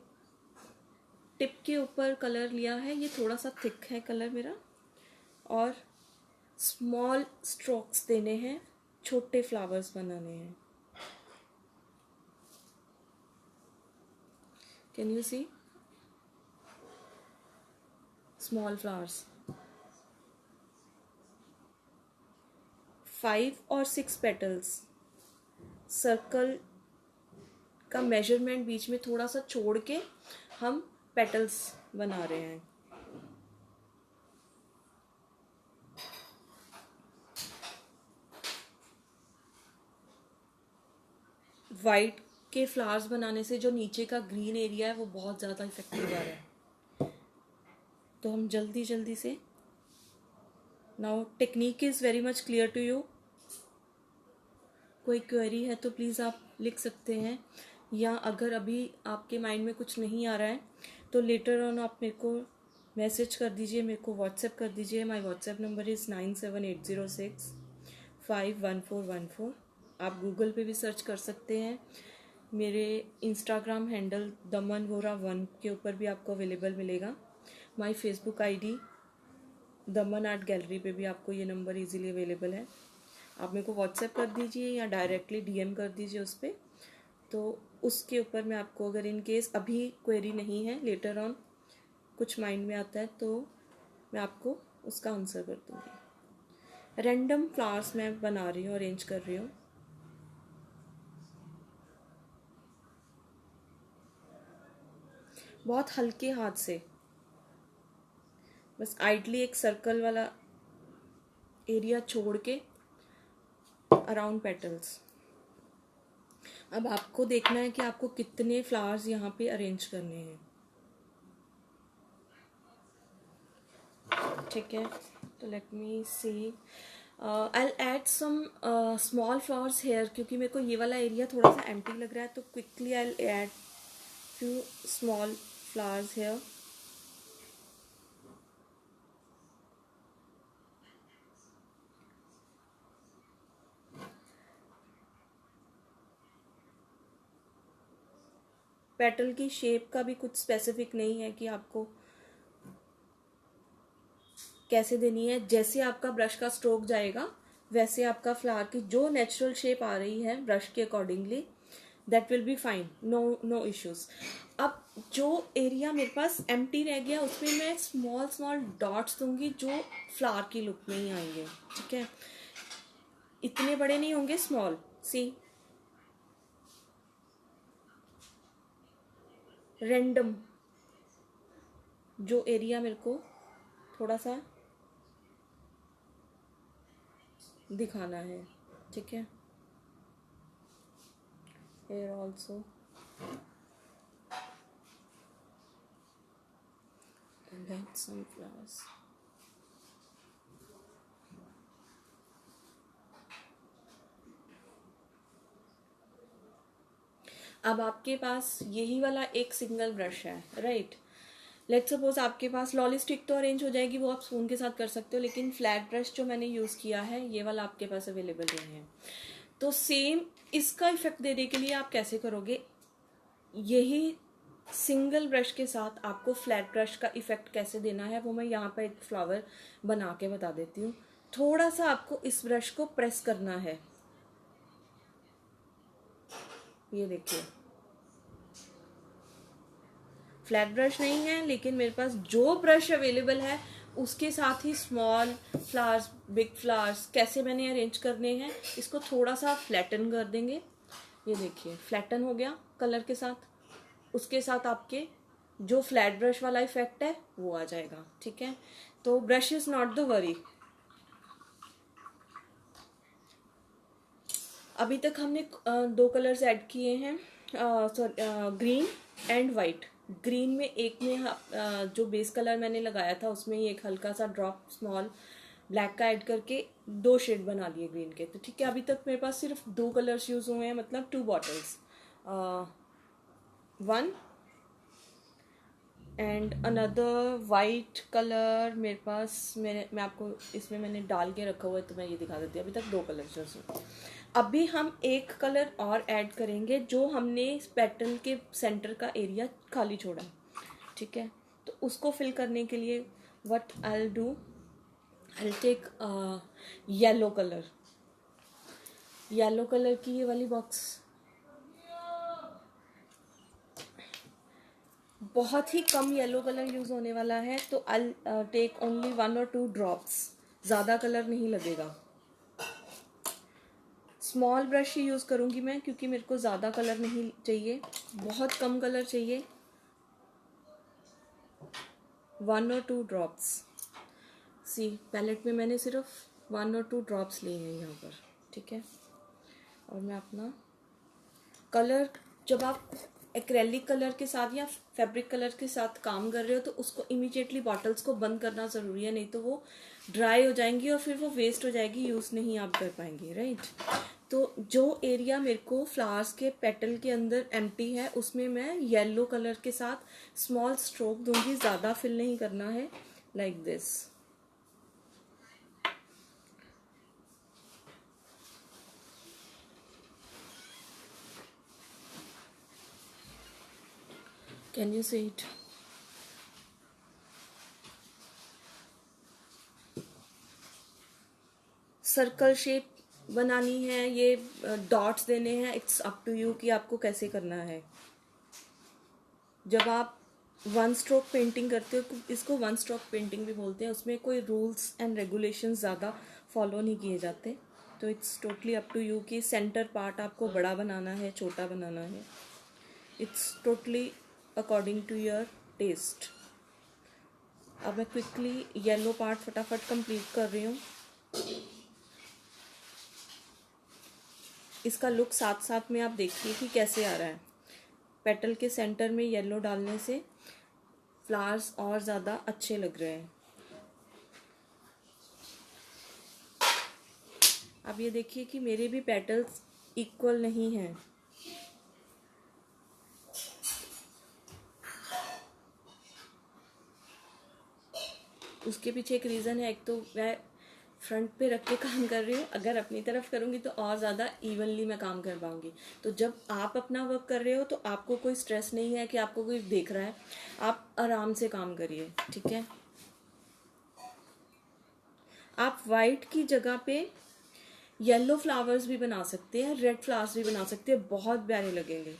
Speaker 1: टिप के ऊपर कलर लिया है, ये थोड़ा सा थिक है कलर मेरा, और स्मॉल स्ट्रोक्स देने हैं, छोटे फ्लावर्स बनाने हैं. Can you see small flowers. 5 और 6 पेटल्स. सर्कल का मेजरमेंट बीच में थोड़ा सा छोड़ के हम पेटल्स बना रहे हैं. वाइट के फ्लावर्स बनाने से जो नीचे का ग्रीन एरिया है वो बहुत ज़्यादा इफेक्टिव आ रहा है. तो हम जल्दी जल्दी से, now technique is very much clear to you. कोई क्वेरी है तो प्लीज़ आप लिख सकते हैं, या अगर अभी आपके माइंड में कुछ नहीं आ रहा है तो लेटर ऑन आप मेरे को मैसेज कर दीजिए, मेरे को व्हाट्सएप कर दीजिए. My WhatsApp number is 9780651414. आप गूगल पे भी सर्च कर सकते हैं. मेरे इंस्टाग्राम हैंडल दमन वोरा 1 के ऊपर भी आपको अवेलेबल मिलेगा. My Facebook ID Daman art gallery पे भी आपको ये नंबर इजीली अवेलेबल है. आप मेरे को व्हाट्सएप कर दीजिए या डायरेक्टली डीएम कर दीजिए उस पर. तो उसके ऊपर मैं आपको, अगर इन केस अभी क्वेरी नहीं है, लेटर ऑन कुछ माइंड में आता है, तो मैं आपको उसका आंसर कर दूँगी. रैंडम फ्लावर्स मैं बना रही हूँ, अरेंज कर रही हूँ. बहुत हल्के हाथ से, बस आइडली एक सर्कल वाला एरिया छोड़ के अराउंड पेटल्स. अब आपको देखना है कि आपको कितने फ्लावर्स यहाँ पे अरेंज करने हैं. ठीक है, तो let me see. I add some small flowers here, क्योंकि मेरे को ये वाला एरिया थोड़ा सा एम्प्टी लग रहा है, तो quickly I add few small flowers here. Petal की शेप का भी कुछ स्पेसिफिक नहीं है कि आपको कैसे देनी है. जैसे आपका ब्रश का स्ट्रोक जाएगा वैसे आपका फ्लावर की जो नेचुरल शेप आ रही है ब्रश के accordingly that will be fine, no issues. अब जो एरिया मेरे पास एम्प्टी रह गया उसमें मैं स्मॉल स्मॉल डॉट्स दूंगी जो फ्लावर की लुक में ही आएंगे, ठीक है। इतने बड़े नहीं होंगे, स्मॉल सी, रैंडम जो एरिया मेरे को थोड़ा सा दिखाना है, ठीक है। Here also and then some flowers. अब आपके पास यही वाला एक सिंगल ब्रश है, राइट। लेट सपोज आपके पास लॉली स्टिक तो अरेंज हो जाएगी, वो आप स्पून के साथ कर सकते हो, लेकिन फ्लैट ब्रश जो मैंने यूज़ किया है ये वाला आपके पास अवेलेबल नहीं है। तो सेम इसका इफेक्ट देने के लिए आप कैसे करोगे, यही सिंगल ब्रश के साथ आपको फ्लैट ब्रश का इफेक्ट कैसे देना है वो मैं यहाँ पर एक फ्लावर बना के बता देती हूँ। थोड़ा सा आपको इस ब्रश को प्रेस करना है, ये देखिए फ्लैट ब्रश नहीं है, लेकिन मेरे पास जो ब्रश अवेलेबल है उसके साथ ही स्मॉल फ्लावर्स, बिग फ्लावर्स कैसे मैंने अरेंज करने हैं, इसको थोड़ा सा फ्लैटन कर देंगे। ये देखिए फ्लैटन हो गया कलर के साथ, उसके साथ आपके जो फ्लैट ब्रश वाला इफेक्ट है वो आ जाएगा, ठीक है। तो brush is not the worry. अभी तक हमने दो कलर्स ऐड किए हैं, ग्रीन एंड वाइट। ग्रीन में एक में जो बेस कलर मैंने लगाया था उसमें ही एक हल्का सा ड्रॉप स्मॉल ब्लैक का ऐड करके दो शेड बना दिए ग्रीन के। तो ठीक है, अभी तक मेरे पास सिर्फ दो कलर्स यूज हुए हैं, मतलब 2 bottles, 1 and another white colour मेरे पास। मैं आपको इसमें मैंने डाल के रखा हुआ है तो मैं ये दिखा देती हूँ। अभी तक 2 कलर्स यूज हुए। अभी हम एक कलर और ऐड करेंगे जो हमने पेटल के सेंटर का एरिया खाली छोड़ा है, ठीक है। तो उसको फिल करने के लिए what I do, I take yellow colour. Yellow colour की ये वाली बॉक्स बहुत ही कम येलो कलर यूज होने वाला है, तो आई टेक ओनली 1 और 2 ड्रॉप्स, ज़्यादा कलर नहीं लगेगा। स्मॉल ब्रश ही यूज़ करूँगी मैं क्योंकि मेरे को ज़्यादा कलर नहीं चाहिए, बहुत कम कलर चाहिए। 1 और 2 ड्रॉप्स। सी पैलेट में मैंने सिर्फ 1 और 2 ड्रॉप्स लिए हैं यहाँ पर, ठीक है। और मैं अपना कलर, जब आप एक्रेलिक कलर के साथ या फैब्रिक कलर के साथ काम कर रहे हो तो उसको इमीडिएटली बॉटल्स को बंद करना ज़रूरी है, नहीं तो वो ड्राई हो जाएंगी और फिर वो वेस्ट हो जाएगी, यूज़ नहीं आप कर पाएंगे, राइट। तो जो एरिया मेरे को फ्लावर्स के पेटल के अंदर एम्प्टी है उसमें मैं येलो कलर के साथ स्मॉल स्ट्रोक दूंगी, ज़्यादा फिल नहीं करना है, like this. Can you see it? Circle shape बनानी है, ये डॉट्स देने हैं, इट्स अप टू यू कि आपको कैसे करना है। जब आप 1 स्ट्रोक पेंटिंग करते हो तो इसको 1 स्ट्रोक पेंटिंग भी बोलते हैं, उसमें कोई रूल्स एंड रेगुलेशंस ज़्यादा फॉलो नहीं किए जाते। तो it's totally up to you कि सेंटर पार्ट आपको बड़ा बनाना है, छोटा बनाना है, it's totally according to your taste. अब मैं क्विकली येलो पार्ट फटाफट कंप्लीट कर रही हूँ। इसका लुक साथ साथ में आप देखिए कि कैसे आ रहा है। पेटल के सेंटर में येलो डालने से फ्लावर्स और ज़्यादा अच्छे लग रहे हैं। अब ये देखिए कि मेरे भी पेटल्स इक्वल नहीं हैं। उसके पीछे एक रीज़न है, एक तो मैं फ्रंट पे रख के काम कर रही हूँ, अगर अपनी तरफ करूँगी तो और ज़्यादा इवनली मैं काम कर पाऊँगी। तो जब आप अपना वर्क कर रहे हो तो आपको कोई स्ट्रेस नहीं है कि आपको कोई देख रहा है, आप आराम से काम करिए, ठीक है। आप वाइट की जगह पे येलो फ्लावर्स भी बना सकते हैं, रेड फ्लावर्स भी बना सकते हैं, बहुत प्यारे लगेंगे।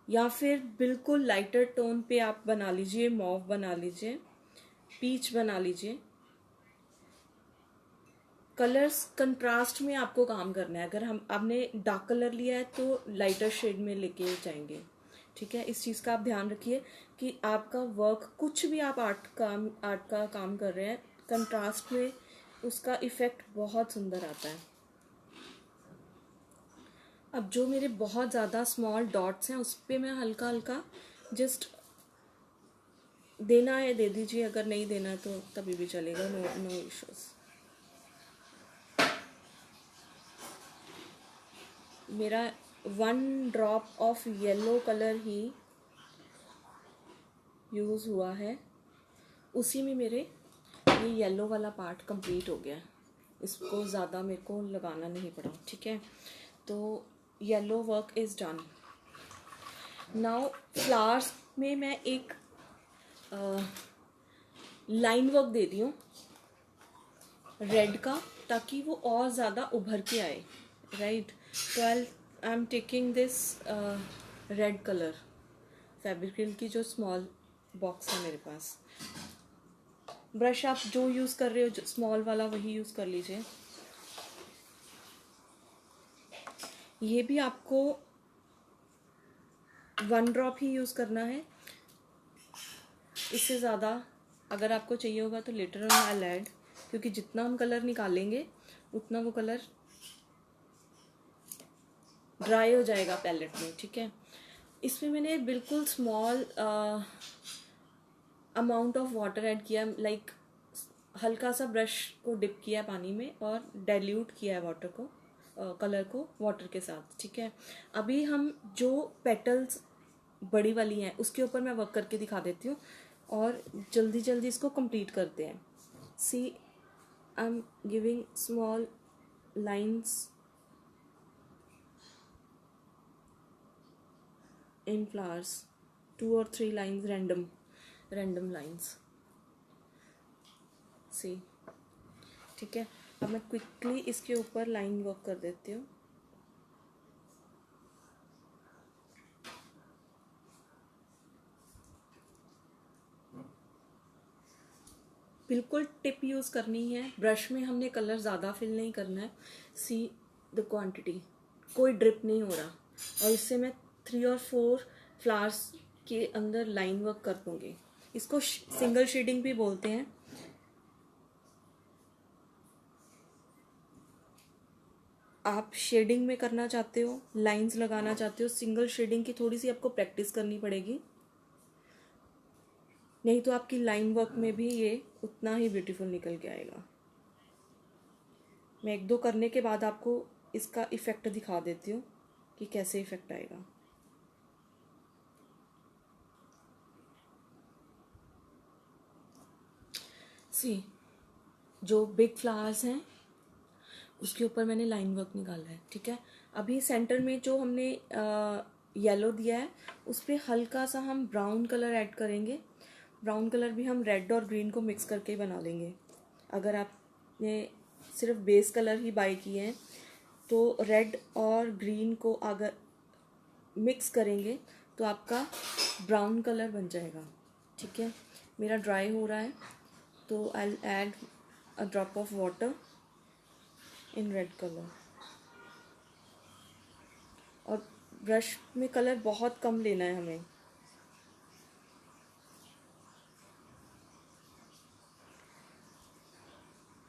Speaker 1: या फिर बिल्कुल लाइटर टोन पे आप बना लीजिए, मॉव बना लीजिए, पीच बना लीजिए। कलर्स कंट्रास्ट में आपको काम करना है। अगर हम आपने डार्क कलर लिया है तो लाइटर शेड में लेके जाएंगे, ठीक है। इस चीज़ का आप ध्यान रखिए कि आपका वर्क, कुछ भी आप आर्ट का काम कर रहे हैं, कंट्रास्ट में उसका इफेक्ट बहुत सुंदर आता है। अब जो मेरे बहुत ज़्यादा स्मॉल डॉट्स हैं उस पर मैं हल्का हल्का जस्ट, देना है दे दीजिए, अगर नहीं देना है तो तभी भी चलेगा, नो इश्यूज। मेरा 1 ड्रॉप ऑफ येलो कलर ही यूज़ हुआ है, उसी में मेरे ये येलो वाला पार्ट कंप्लीट हो गया। इसको ज़्यादा मेरे को लगाना नहीं पड़ा, ठीक है। तो yellow work is done. Now flowers में मैं एक लाइन वर्क दे दी हूँ रेड का, ताकि वो और ज़्यादा उभर के आए, राइट। तो I am taking this red colour, Fabricryl की जो स्मॉल बॉक्स है मेरे पास। ब्रश आप जो यूज़ कर रहे हो, स्मॉल वाला वही यूज़ कर लीजिए। ये भी आपको 1 ड्रॉप ही यूज़ करना है, इससे ज़्यादा अगर आपको चाहिए होगा तो लेटर ऑन आई ऐड, क्योंकि जितना हम कलर निकालेंगे उतना वो कलर ड्राई हो जाएगा पैलेट में, ठीक है। इसमें मैंने बिल्कुल small amount of water add किया, लाइक हल्का सा ब्रश को डिप किया पानी में और डाइल्यूट किया है वाटर को, कलर को वाटर के साथ, ठीक है। अभी हम जो पेटल्स बड़ी वाली हैं उसके ऊपर मैं वर्क करके दिखा देती हूँ और जल्दी जल्दी इसको कंप्लीट करते हैं। See, I am giving small lines in flowers, 2 or 3 lines, random lines, see, ठीक है। अब मैं क्विकली इसके ऊपर लाइन वर्क कर देती हूँ। बिल्कुल टिप यूज़ करनी है, ब्रश में हमने कलर ज़्यादा फिल नहीं करना है। सी द क्वांटिटी, कोई ड्रिप नहीं हो रहा, और इससे मैं 3 or 4 फ्लावर्स के अंदर लाइन वर्क कर दूँगी। इसको सिंगल शेडिंग भी बोलते हैं। आप शेडिंग में करना चाहते हो, लाइंस लगाना चाहते हो, सिंगल शेडिंग की थोड़ी सी आपको प्रैक्टिस करनी पड़ेगी, नहीं तो आपकी लाइन वर्क में भी ये उतना ही ब्यूटीफुल निकल के आएगा। मैं 1-2 करने के बाद आपको इसका इफ़ेक्ट दिखा देती हूँ कि कैसे इफ़ेक्ट आएगा। सी, जो बिग फ्लावर्स हैं उसके ऊपर मैंने लाइन वर्क निकाला है, ठीक है। अभी सेंटर में जो हमने येलो दिया है उस पर हल्का सा हम ब्राउन कलर ऐड करेंगे। ब्राउन कलर भी हम रेड और ग्रीन को मिक्स करके बना लेंगे। अगर आपने सिर्फ बेस कलर ही बाय किए हैं तो रेड और ग्रीन को अगर मिक्स करेंगे तो आपका ब्राउन कलर बन जाएगा, ठीक है। मेरा ड्राई हो रहा है तो I add a drop of water in red colour, और ब्रश में कलर बहुत कम लेना है हमें।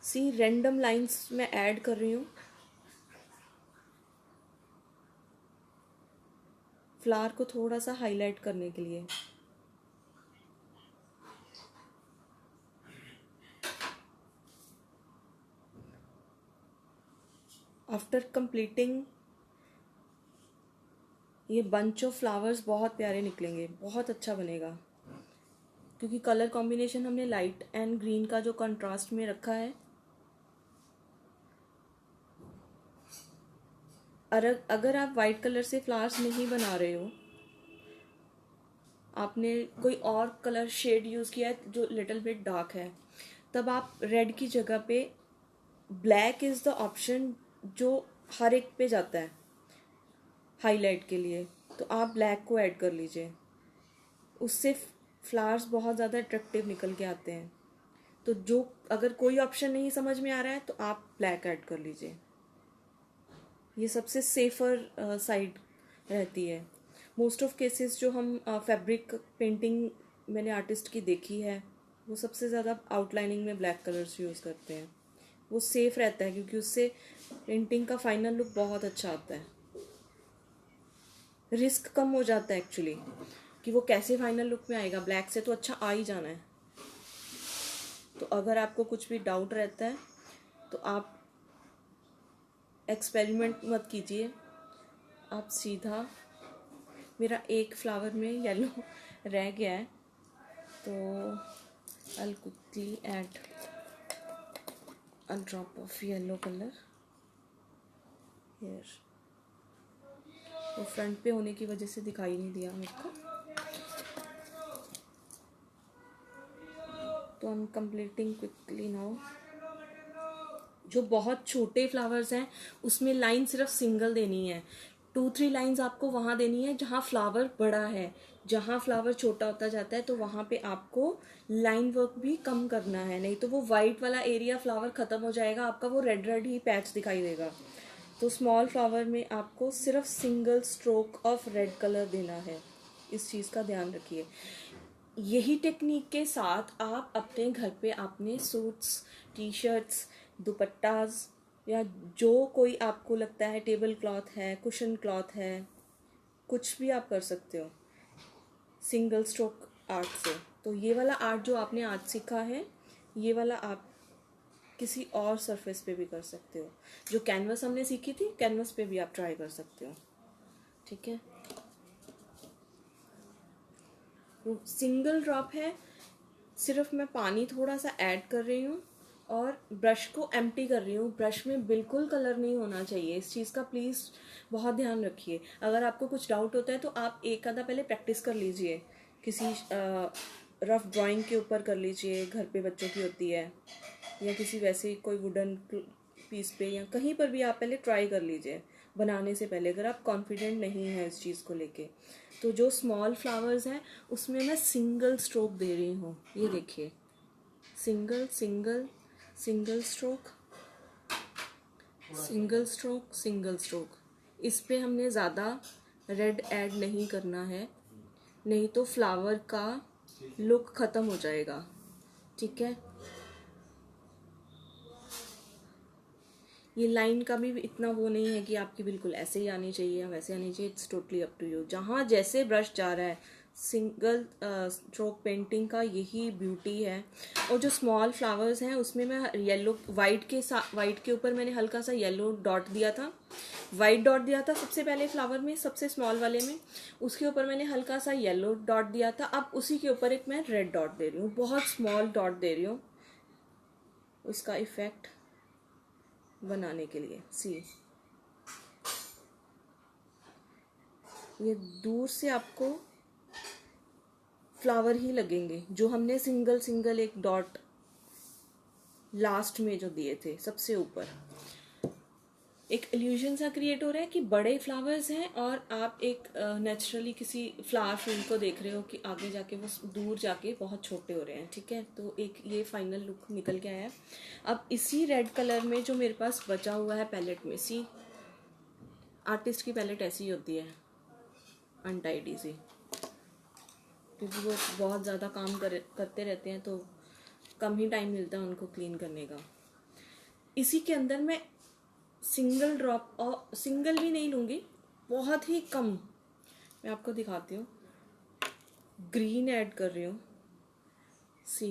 Speaker 1: सी, रैंडम लाइंस मैं ऐड कर रही हूँ फ्लावर को थोड़ा सा हाईलाइट करने के लिए। आफ्टर कंप्लीटिंग ये बंच ऑफ फ्लावर्स बहुत प्यारे निकलेंगे, बहुत अच्छा बनेगा, क्योंकि कलर कॉम्बिनेशन हमने लाइट एंड ग्रीन का जो कंट्रास्ट में रखा है। अगर आप वाइट कलर से फ्लावर्स नहीं बना रहे हो, आपने कोई और कलर शेड यूज़ किया है जो लिटिल बिट डार्क है, तब आप रेड की जगह पे ब्लैक इज़ द ऑप्शन जो हर एक पे जाता है हाईलाइट के लिए, तो आप ब्लैक को ऐड कर लीजिए, उससे फ्लावर्स बहुत ज़्यादा अट्रैक्टिव निकल के आते हैं। तो जो अगर कोई ऑप्शन नहीं समझ में आ रहा है तो आप ब्लैक ऐड कर लीजिए, ये सबसे सेफ़र साइड रहती है। मोस्ट ऑफ केसेस जो हम फैब्रिक पेंटिंग मैंने आर्टिस्ट की देखी है, वो सबसे ज़्यादा आउटलाइनिंग में ब्लैक कलर्स यूज़ करते हैं। वो सेफ़ रहता है क्योंकि उससे पेंटिंग का फाइनल लुक बहुत अच्छा आता है। रिस्क कम हो जाता है एक्चुअली कि वो कैसे फाइनल लुक में आएगा, ब्लैक से तो अच्छा आ ही जाना है। तो अगर आपको कुछ भी डाउट रहता है तो आप एक्सपेरिमेंट मत कीजिए, आप सीधा, मेरा एक फ्लावर में येलो रह गया है तो I'll quickly add a drop of yellow color here। वो फ्रंट पे होने की वजह से दिखाई नहीं दिया मेरे को, तो I M completing quickly now. जो बहुत छोटे फ्लावर्स हैं उसमें लाइन सिर्फ सिंगल देनी है, 2-3 लाइंस आपको वहाँ देनी है जहाँ फ्लावर बड़ा है। जहाँ फ्लावर छोटा होता जाता है तो वहाँ पे आपको लाइन वर्क भी कम करना है, नहीं तो वो वाइट वाला एरिया फ्लावर ख़त्म हो जाएगा, आपका वो रेड रेड ही पैच दिखाई देगा। तो स्मॉल फ्लावर में आपको सिर्फ single stroke of red colour देना है, इस चीज़ का ध्यान रखिए। यही टेक्निक के साथ आप अपने घर पे अपने सूट्स, टी शर्ट्स, दुपट्टाज या जो कोई आपको लगता है, टेबल क्लॉथ है, कुशन क्लॉथ है, कुछ भी आप कर सकते हो सिंगल स्ट्रोक आर्ट से। तो ये वाला आर्ट जो आपने आज सीखा है, ये वाला आप किसी और सरफेस पे भी कर सकते हो। जो कैनवस हमने सीखी थी, कैनवस पे भी आप ट्राई कर सकते हो, ठीक है। सिंगल ड्रॉप है, सिर्फ मैं पानी थोड़ा सा ऐड कर रही हूँ और ब्रश को एम्प्टी कर रही हूँ। ब्रश में बिल्कुल कलर नहीं होना चाहिए, इस चीज़ का प्लीज़ बहुत ध्यान रखिए। अगर आपको कुछ डाउट होता है तो आप एक आधा पहले प्रैक्टिस कर लीजिए, किसी रफ ड्राइंग के ऊपर कर लीजिए, घर पे बच्चों की होती है, या किसी वैसे कोई वुडन पीस पे, या कहीं पर भी आप पहले ट्राई कर लीजिए बनाने से पहले, अगर आप कॉन्फिडेंट नहीं है इस चीज़ को लेके। तो जो स्मॉल फ्लावर्स हैं उसमें मैं सिंगल स्ट्रोक दे रही हूँ, ये देखिए, single single single stroke, single stroke, single stroke. इस पे हमने ज़्यादा रेड ऐड नहीं करना है, नहीं तो फ्लावर का लुक ख़त्म हो जाएगा, ठीक है। ये लाइन का भी इतना वो नहीं है कि आपकी बिल्कुल ऐसे ही आनी चाहिए या वैसे आनी चाहिए, it's totally up to you, जहाँ जैसे ब्रश जा रहा है। सिंगल स्ट्रोक पेंटिंग का यही ब्यूटी है। और जो स्मॉल फ्लावर्स हैं उसमें मैं येलो, वाइट के ऊपर मैंने हल्का सा येलो डॉट दिया था, वाइट डॉट दिया था सबसे पहले फ्लावर में, सबसे स्मॉल वाले में, उसके ऊपर मैंने हल्का सा येलो डॉट दिया था। अब उसी के ऊपर एक मैं रेड डॉट दे रही हूँ, बहुत स्मॉल डॉट दे रही हूँ उसका इफेक्ट बनाने के लिए। सी, ये दूर से आपको फ्लावर ही लगेंगे जो हमने सिंगल सिंगल एक डॉट लास्ट में जो दिए थे सबसे ऊपर। एक इल्यूजन सा क्रिएट हो रहा है कि बड़े फ्लावर्स हैं और आप एक नेचुरली किसी फ्लावर फील्ड को देख रहे हो कि आगे जाके वो दूर जाके बहुत छोटे हो रहे हैं, ठीक है। तो एक ये फाइनल लुक निकल के आया है। अब इसी रेड कलर में जो मेरे पास बचा हुआ है पैलेट में, सी, आर्टिस्ट की पैलेट ऐसी ही होती है, अनटाइडी सी, क्योंकि वो बहुत ज़्यादा काम करते रहते हैं तो कम ही टाइम मिलता है उनको क्लीन करने का। इसी के अंदर मैं सिंगल ड्रॉप, और सिंगल भी नहीं लूँगी, बहुत ही कम, मैं आपको दिखाती हूँ, ग्रीन ऐड कर रही हूँ। सी,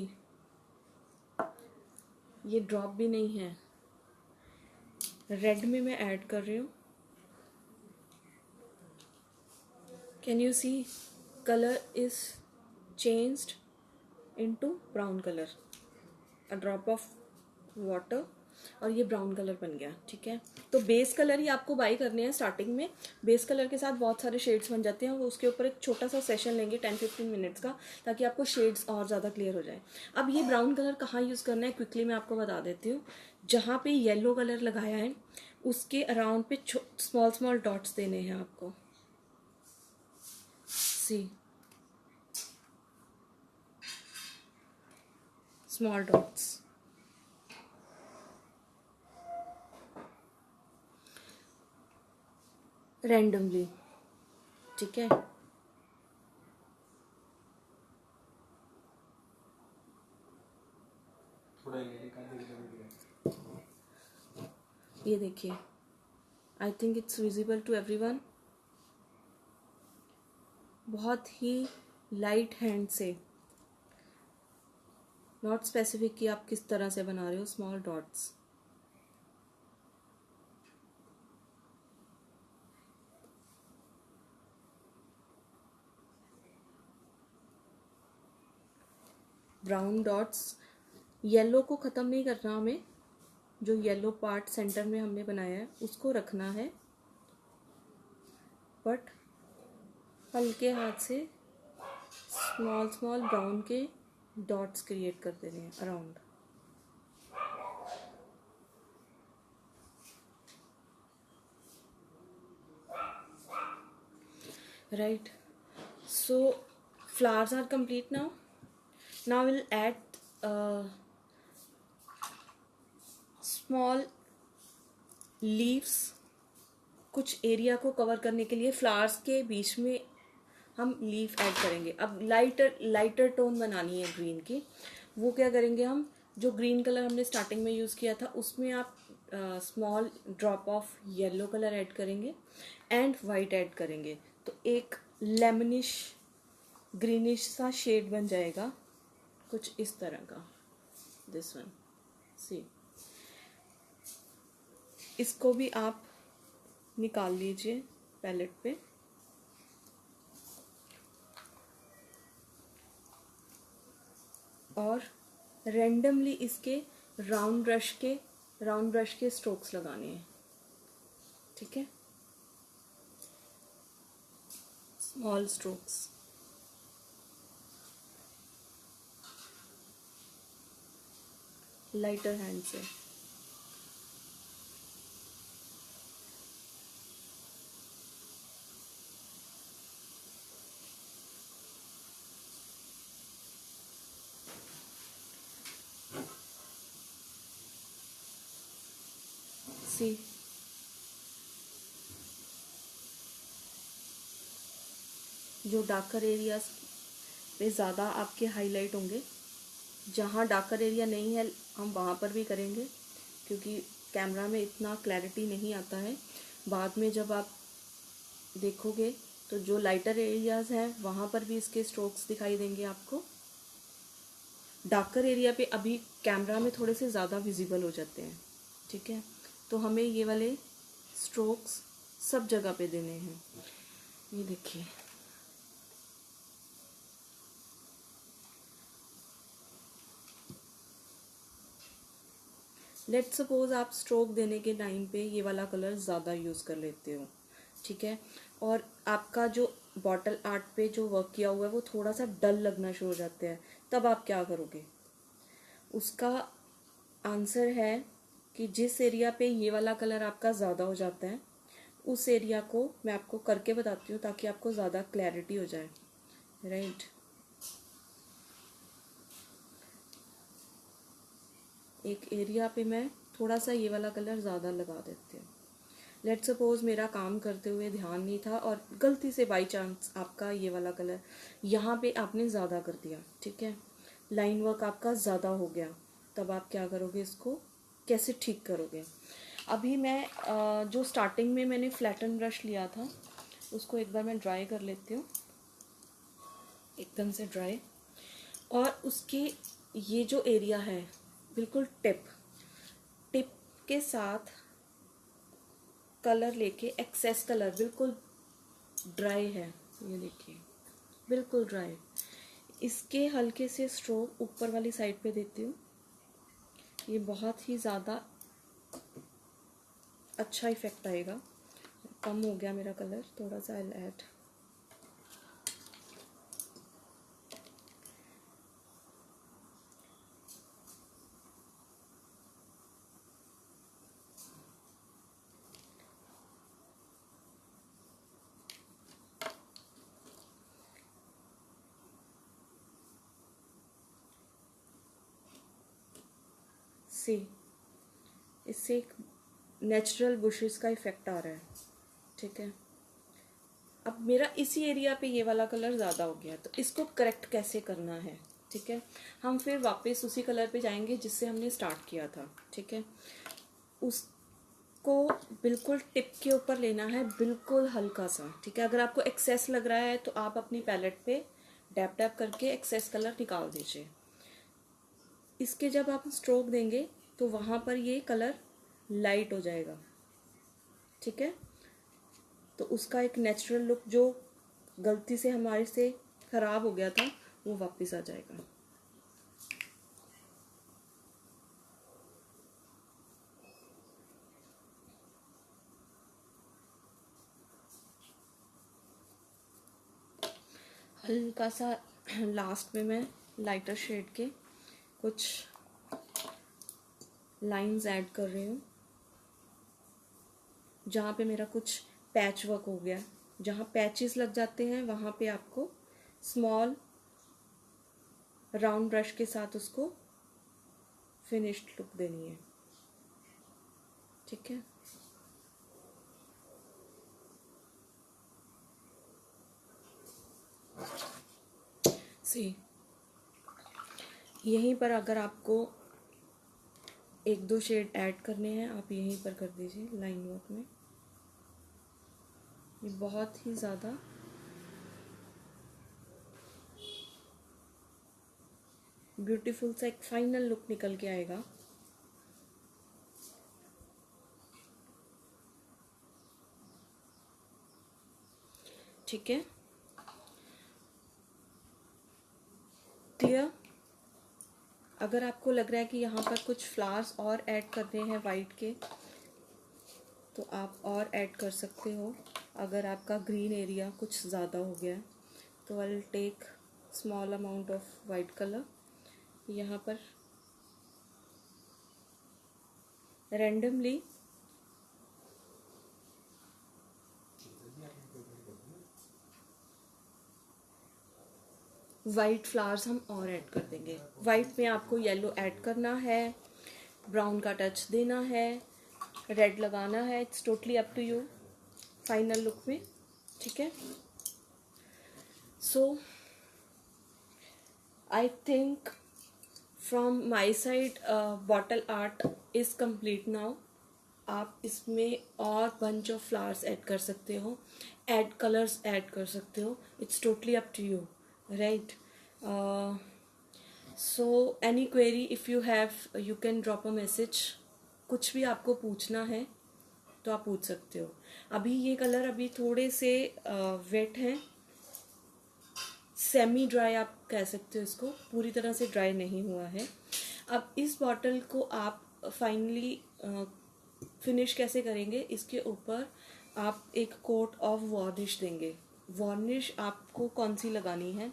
Speaker 1: ये ड्रॉप भी नहीं है, रेड में मैं ऐड कर रही हूँ। Can you see, colour is changed into brown colour, a drop of water, और ये ब्राउन कलर बन गया, ठीक है। तो बेस कलर ही आपको बाई करने हैं स्टार्टिंग में। बेस कलर के साथ बहुत सारे शेड्स बन जाते हैं और उसके ऊपर एक छोटा सा सेशन लेंगे 10-15 मिनट्स का, ताकि आपको शेड्स और ज़्यादा क्लियर हो जाए। अब ये ब्राउन कलर कहाँ यूज़ करना है क्विकली मैं आपको बता देती हूँ। जहाँ पे येलो कलर लगाया है उसके अराउंड पे स्मॉल स्मॉल डॉट्स देने हैं आपको। सी, स्मॉल डॉट्स। रैंडमली, ठीक है। ये देखिए, I think it's visible to everyone. बहुत ही लाइट हैंड से, नॉट स्पेसिफिक कि आप किस तरह से बना रहे हो, small dots. Brown dots, yellow को ख़त्म नहीं करना हमें, जो येलो पार्ट सेंटर में हमने बनाया है उसको रखना है, बट हल्के हाथ से स्मॉल स्मॉल ब्राउन के डॉट्स क्रिएट कर देने हैं around. Right, so flowers are complete now. Now we'll add small leaves। कुछ एरिया को कवर करने के लिए फ्लावर्स के बीच में हम लीफ ऐड करेंगे। अब लाइटर टोन बनानी है ग्रीन की। वो क्या करेंगे, हम जो ग्रीन कलर हमने स्टार्टिंग में यूज़ किया था उसमें आप small drop of yellow colour add करेंगे एंड वाइट ऐड करेंगे, तो एक लेमनिश ग्रीनिश सा शेड बन जाएगा, कुछ इस तरह का। दिस वन, सी। इसको भी आप निकाल लीजिए पैलेट पे। और रैंडमली इसके राउंड ब्रश के स्ट्रोक्स लगाने हैं, ठीक है। स्मॉल स्ट्रोक्स, लाइटर हैंड से। सी, जो डार्कर एरियाज पे ज़्यादा आपके हाईलाइट होंगे, जहाँ डार्कर एरिया नहीं है हम वहाँ पर भी करेंगे, क्योंकि कैमरा में इतना क्लैरिटी नहीं आता है। बाद में जब आप देखोगे तो जो लाइटर एरियाज हैं वहाँ पर भी इसके स्ट्रोक्स दिखाई देंगे आपको। डार्कर एरिया पे अभी कैमरा में थोड़े से ज़्यादा विजिबल हो जाते हैं, ठीक है। तो हमें ये वाले स्ट्रोक्स सब जगह पे देने हैं। ये देखिए, लेट सपोज आप स्ट्रोक देने के टाइम पे ये वाला कलर ज़्यादा यूज़ कर लेते हो, ठीक है, और आपका जो बॉटल आर्ट पे जो वर्क किया हुआ है वो थोड़ा सा डल लगना शुरू हो जाता है, तब आप क्या करोगे? उसका आंसर है कि जिस एरिया पे ये वाला कलर आपका ज़्यादा हो जाता है उस एरिया को मैं आपको करके बताती हूँ ताकि आपको ज़्यादा क्लैरिटी हो जाए। राइट, एक एरिया पे मैं थोड़ा सा ये वाला कलर ज़्यादा लगा देती हूँ। लेट सपोज मेरा काम करते हुए ध्यान नहीं था और गलती से बाई चांस आपका ये वाला कलर यहाँ पे आपने ज़्यादा कर दिया, ठीक है, लाइन वर्क आपका ज़्यादा हो गया, तब आप क्या करोगे? इसको कैसे ठीक करोगे? अभी मैं जो स्टार्टिंग में मैंने फ्लैटन ब्रश लिया था उसको एक बार मैं ड्राई कर लेती हूँ, एकदम से ड्राई। और उसके ये जो एरिया है बिल्कुल टिप के साथ कलर लेके, एक्सेस कलर बिल्कुल ड्राई है, ये देखिए बिल्कुल ड्राई, इसके हल्के से स्ट्रोक ऊपर वाली साइड पे देती हूँ। ये बहुत ही ज़्यादा अच्छा इफेक्ट आएगा। कम हो गया मेरा कलर, थोड़ा सा आई ऐड। सी, इससे एक नेचुरल बुशेस का इफेक्ट आ रहा है, ठीक है। अब मेरा इसी एरिया पे ये वाला कलर ज़्यादा हो गया, तो इसको करेक्ट कैसे करना है, ठीक है। हम फिर वापस उसी कलर पे जाएंगे जिससे हमने स्टार्ट किया था, ठीक है। उसको बिल्कुल टिप के ऊपर लेना है, बिल्कुल हल्का सा, ठीक है। अगर आपको एक्सेस लग रहा है तो आप अपनी पैलेट पे डैप डैप करके एक्सेस कलर निकाल दीजिए। इसके जब आप स्ट्रोक देंगे तो वहाँ पर ये कलर लाइट हो जाएगा, ठीक है। तो उसका एक नेचुरल लुक जो गलती से हमारे से ख़राब हो गया था वो वापस आ जाएगा। हल्का सा लास्ट में मैं लाइटर शेड के कुछ लाइंस ऐड कर रही हूँ, जहाँ पे मेरा कुछ पैच वर्क हो गया। जहाँ पैचेस लग जाते हैं वहाँ पे आपको स्मॉल राउंड ब्रश के साथ उसको फिनिश्ड लुक देनी है, ठीक है। सी, यहीं पर अगर आपको एक दो शेड ऐड करने हैं आप यहीं पर कर दीजिए लाइन वर्क में। ये बहुत ही ज़्यादा ब्यूटीफुल सा एक फाइनल लुक निकल के आएगा। ठीक है, क्लियर। अगर आपको लग रहा है कि यहाँ पर कुछ फ्लावर्स और ऐड करने हैं वाइट के तो आप और ऐड कर सकते हो। अगर आपका ग्रीन एरिया कुछ ज़्यादा हो गया है तो I will take small amount of white colour यहाँ पर रैंडमली वाइट फ्लावर्स हम और ऐड कर देंगे। वाइट में आपको येलो ऐड करना है, ब्राउन का टच देना है, रेड लगाना है, it's totally up to you final look में, ठीक है। So I think from my side bottle art is complete now. आप इसमें और बंच ऑफ फ्लावर्स ऐड कर सकते हो, ऐड कलर्स ऐड कर सकते हो, it's totally up to you, right. So any query if you have you can drop a message. कुछ भी आपको पूछना है तो आप पूछ सकते हो। अभी ये कलर अभी थोड़े से वेट हैं, सेमी ड्राई आप कह सकते हो इसको, पूरी तरह से ड्राई नहीं हुआ है। अब इस बॉटल को आप फाइनली फिनिश कैसे करेंगे, इसके ऊपर आप एक कोट ऑफ वार्निश देंगे। वार्निश आपको कौन सी लगानी है?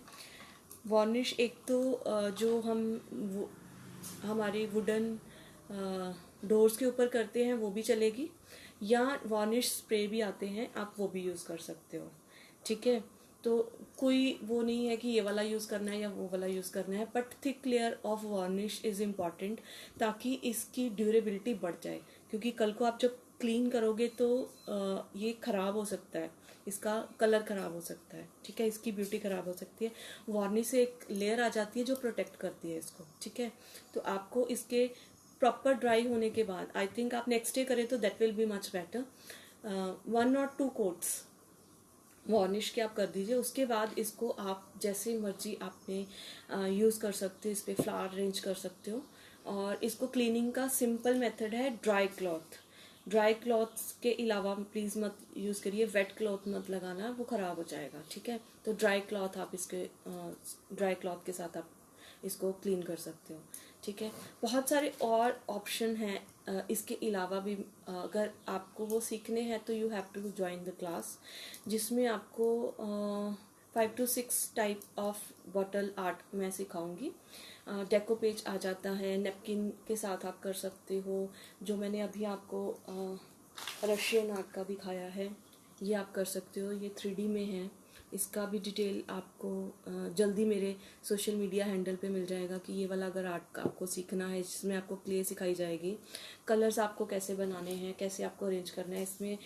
Speaker 1: वार्निश एक तो जो हम हमारी वुडन डोर्स के ऊपर करते हैं वो भी चलेगी, या वार्निश स्प्रे भी आते हैं आप वो भी यूज़ कर सकते हो, ठीक है। तो कोई वो नहीं है कि ये वाला यूज़ करना है या वो वाला यूज़ करना है, but thick layer of varnish is important ताकि इसकी ड्यूरेबिलिटी बढ़ जाए, क्योंकि कल को आप जब क्लीन करोगे तो ये ख़राब हो सकता है, इसका कलर ख़राब हो सकता है, ठीक है, इसकी ब्यूटी ख़राब हो सकती है। वार्निश से एक लेयर आ जाती है जो प्रोटेक्ट करती है इसको, ठीक है। तो आपको इसके प्रॉपर ड्राई होने के बाद आई थिंक आप नेक्स्ट डे करें तो that will be much better. 1 और 2 कोट्स वार्निश के आप कर दीजिए। उसके बाद इसको आप जैसे मर्जी आपने यूज़ कर सकते हो, इस पर फ्लावर अरेंज कर सकते हो। और इसको क्लीनिंग का सिंपल मेथड है ड्राई क्लॉथ। ड्राई क्लॉथ के अलावा प्लीज़ मत यूज़ करिए, वेट क्लॉथ मत लगाना, वो ख़राब हो जाएगा, ठीक है। तो ड्राई क्लॉथ आप इसके ड्राई क्लॉथ के साथ आप इसको क्लीन कर सकते हो, ठीक है। बहुत सारे और ऑप्शन हैं इसके अलावा भी। अगर आपको वो सीखने हैं तो you have to join the class, जिसमें आपको 5 to 6 type of bottle art मैं सिखाऊंगी। डेको पेज आ जाता है, नेपकिन के साथ आप कर सकते हो। जो मैंने अभी आपको रशियन आर्ट का दिखाया है ये आप कर सकते हो, ये 3D में है। इसका भी डिटेल आपको जल्दी मेरे सोशल मीडिया हैंडल पे मिल जाएगा कि ये वाला अगर आर्ट आपको सीखना है, जिसमें आपको क्ले सिखाई जाएगी, कलर्स आपको कैसे बनाने हैं, कैसे आपको अरेंज करना है, इसमें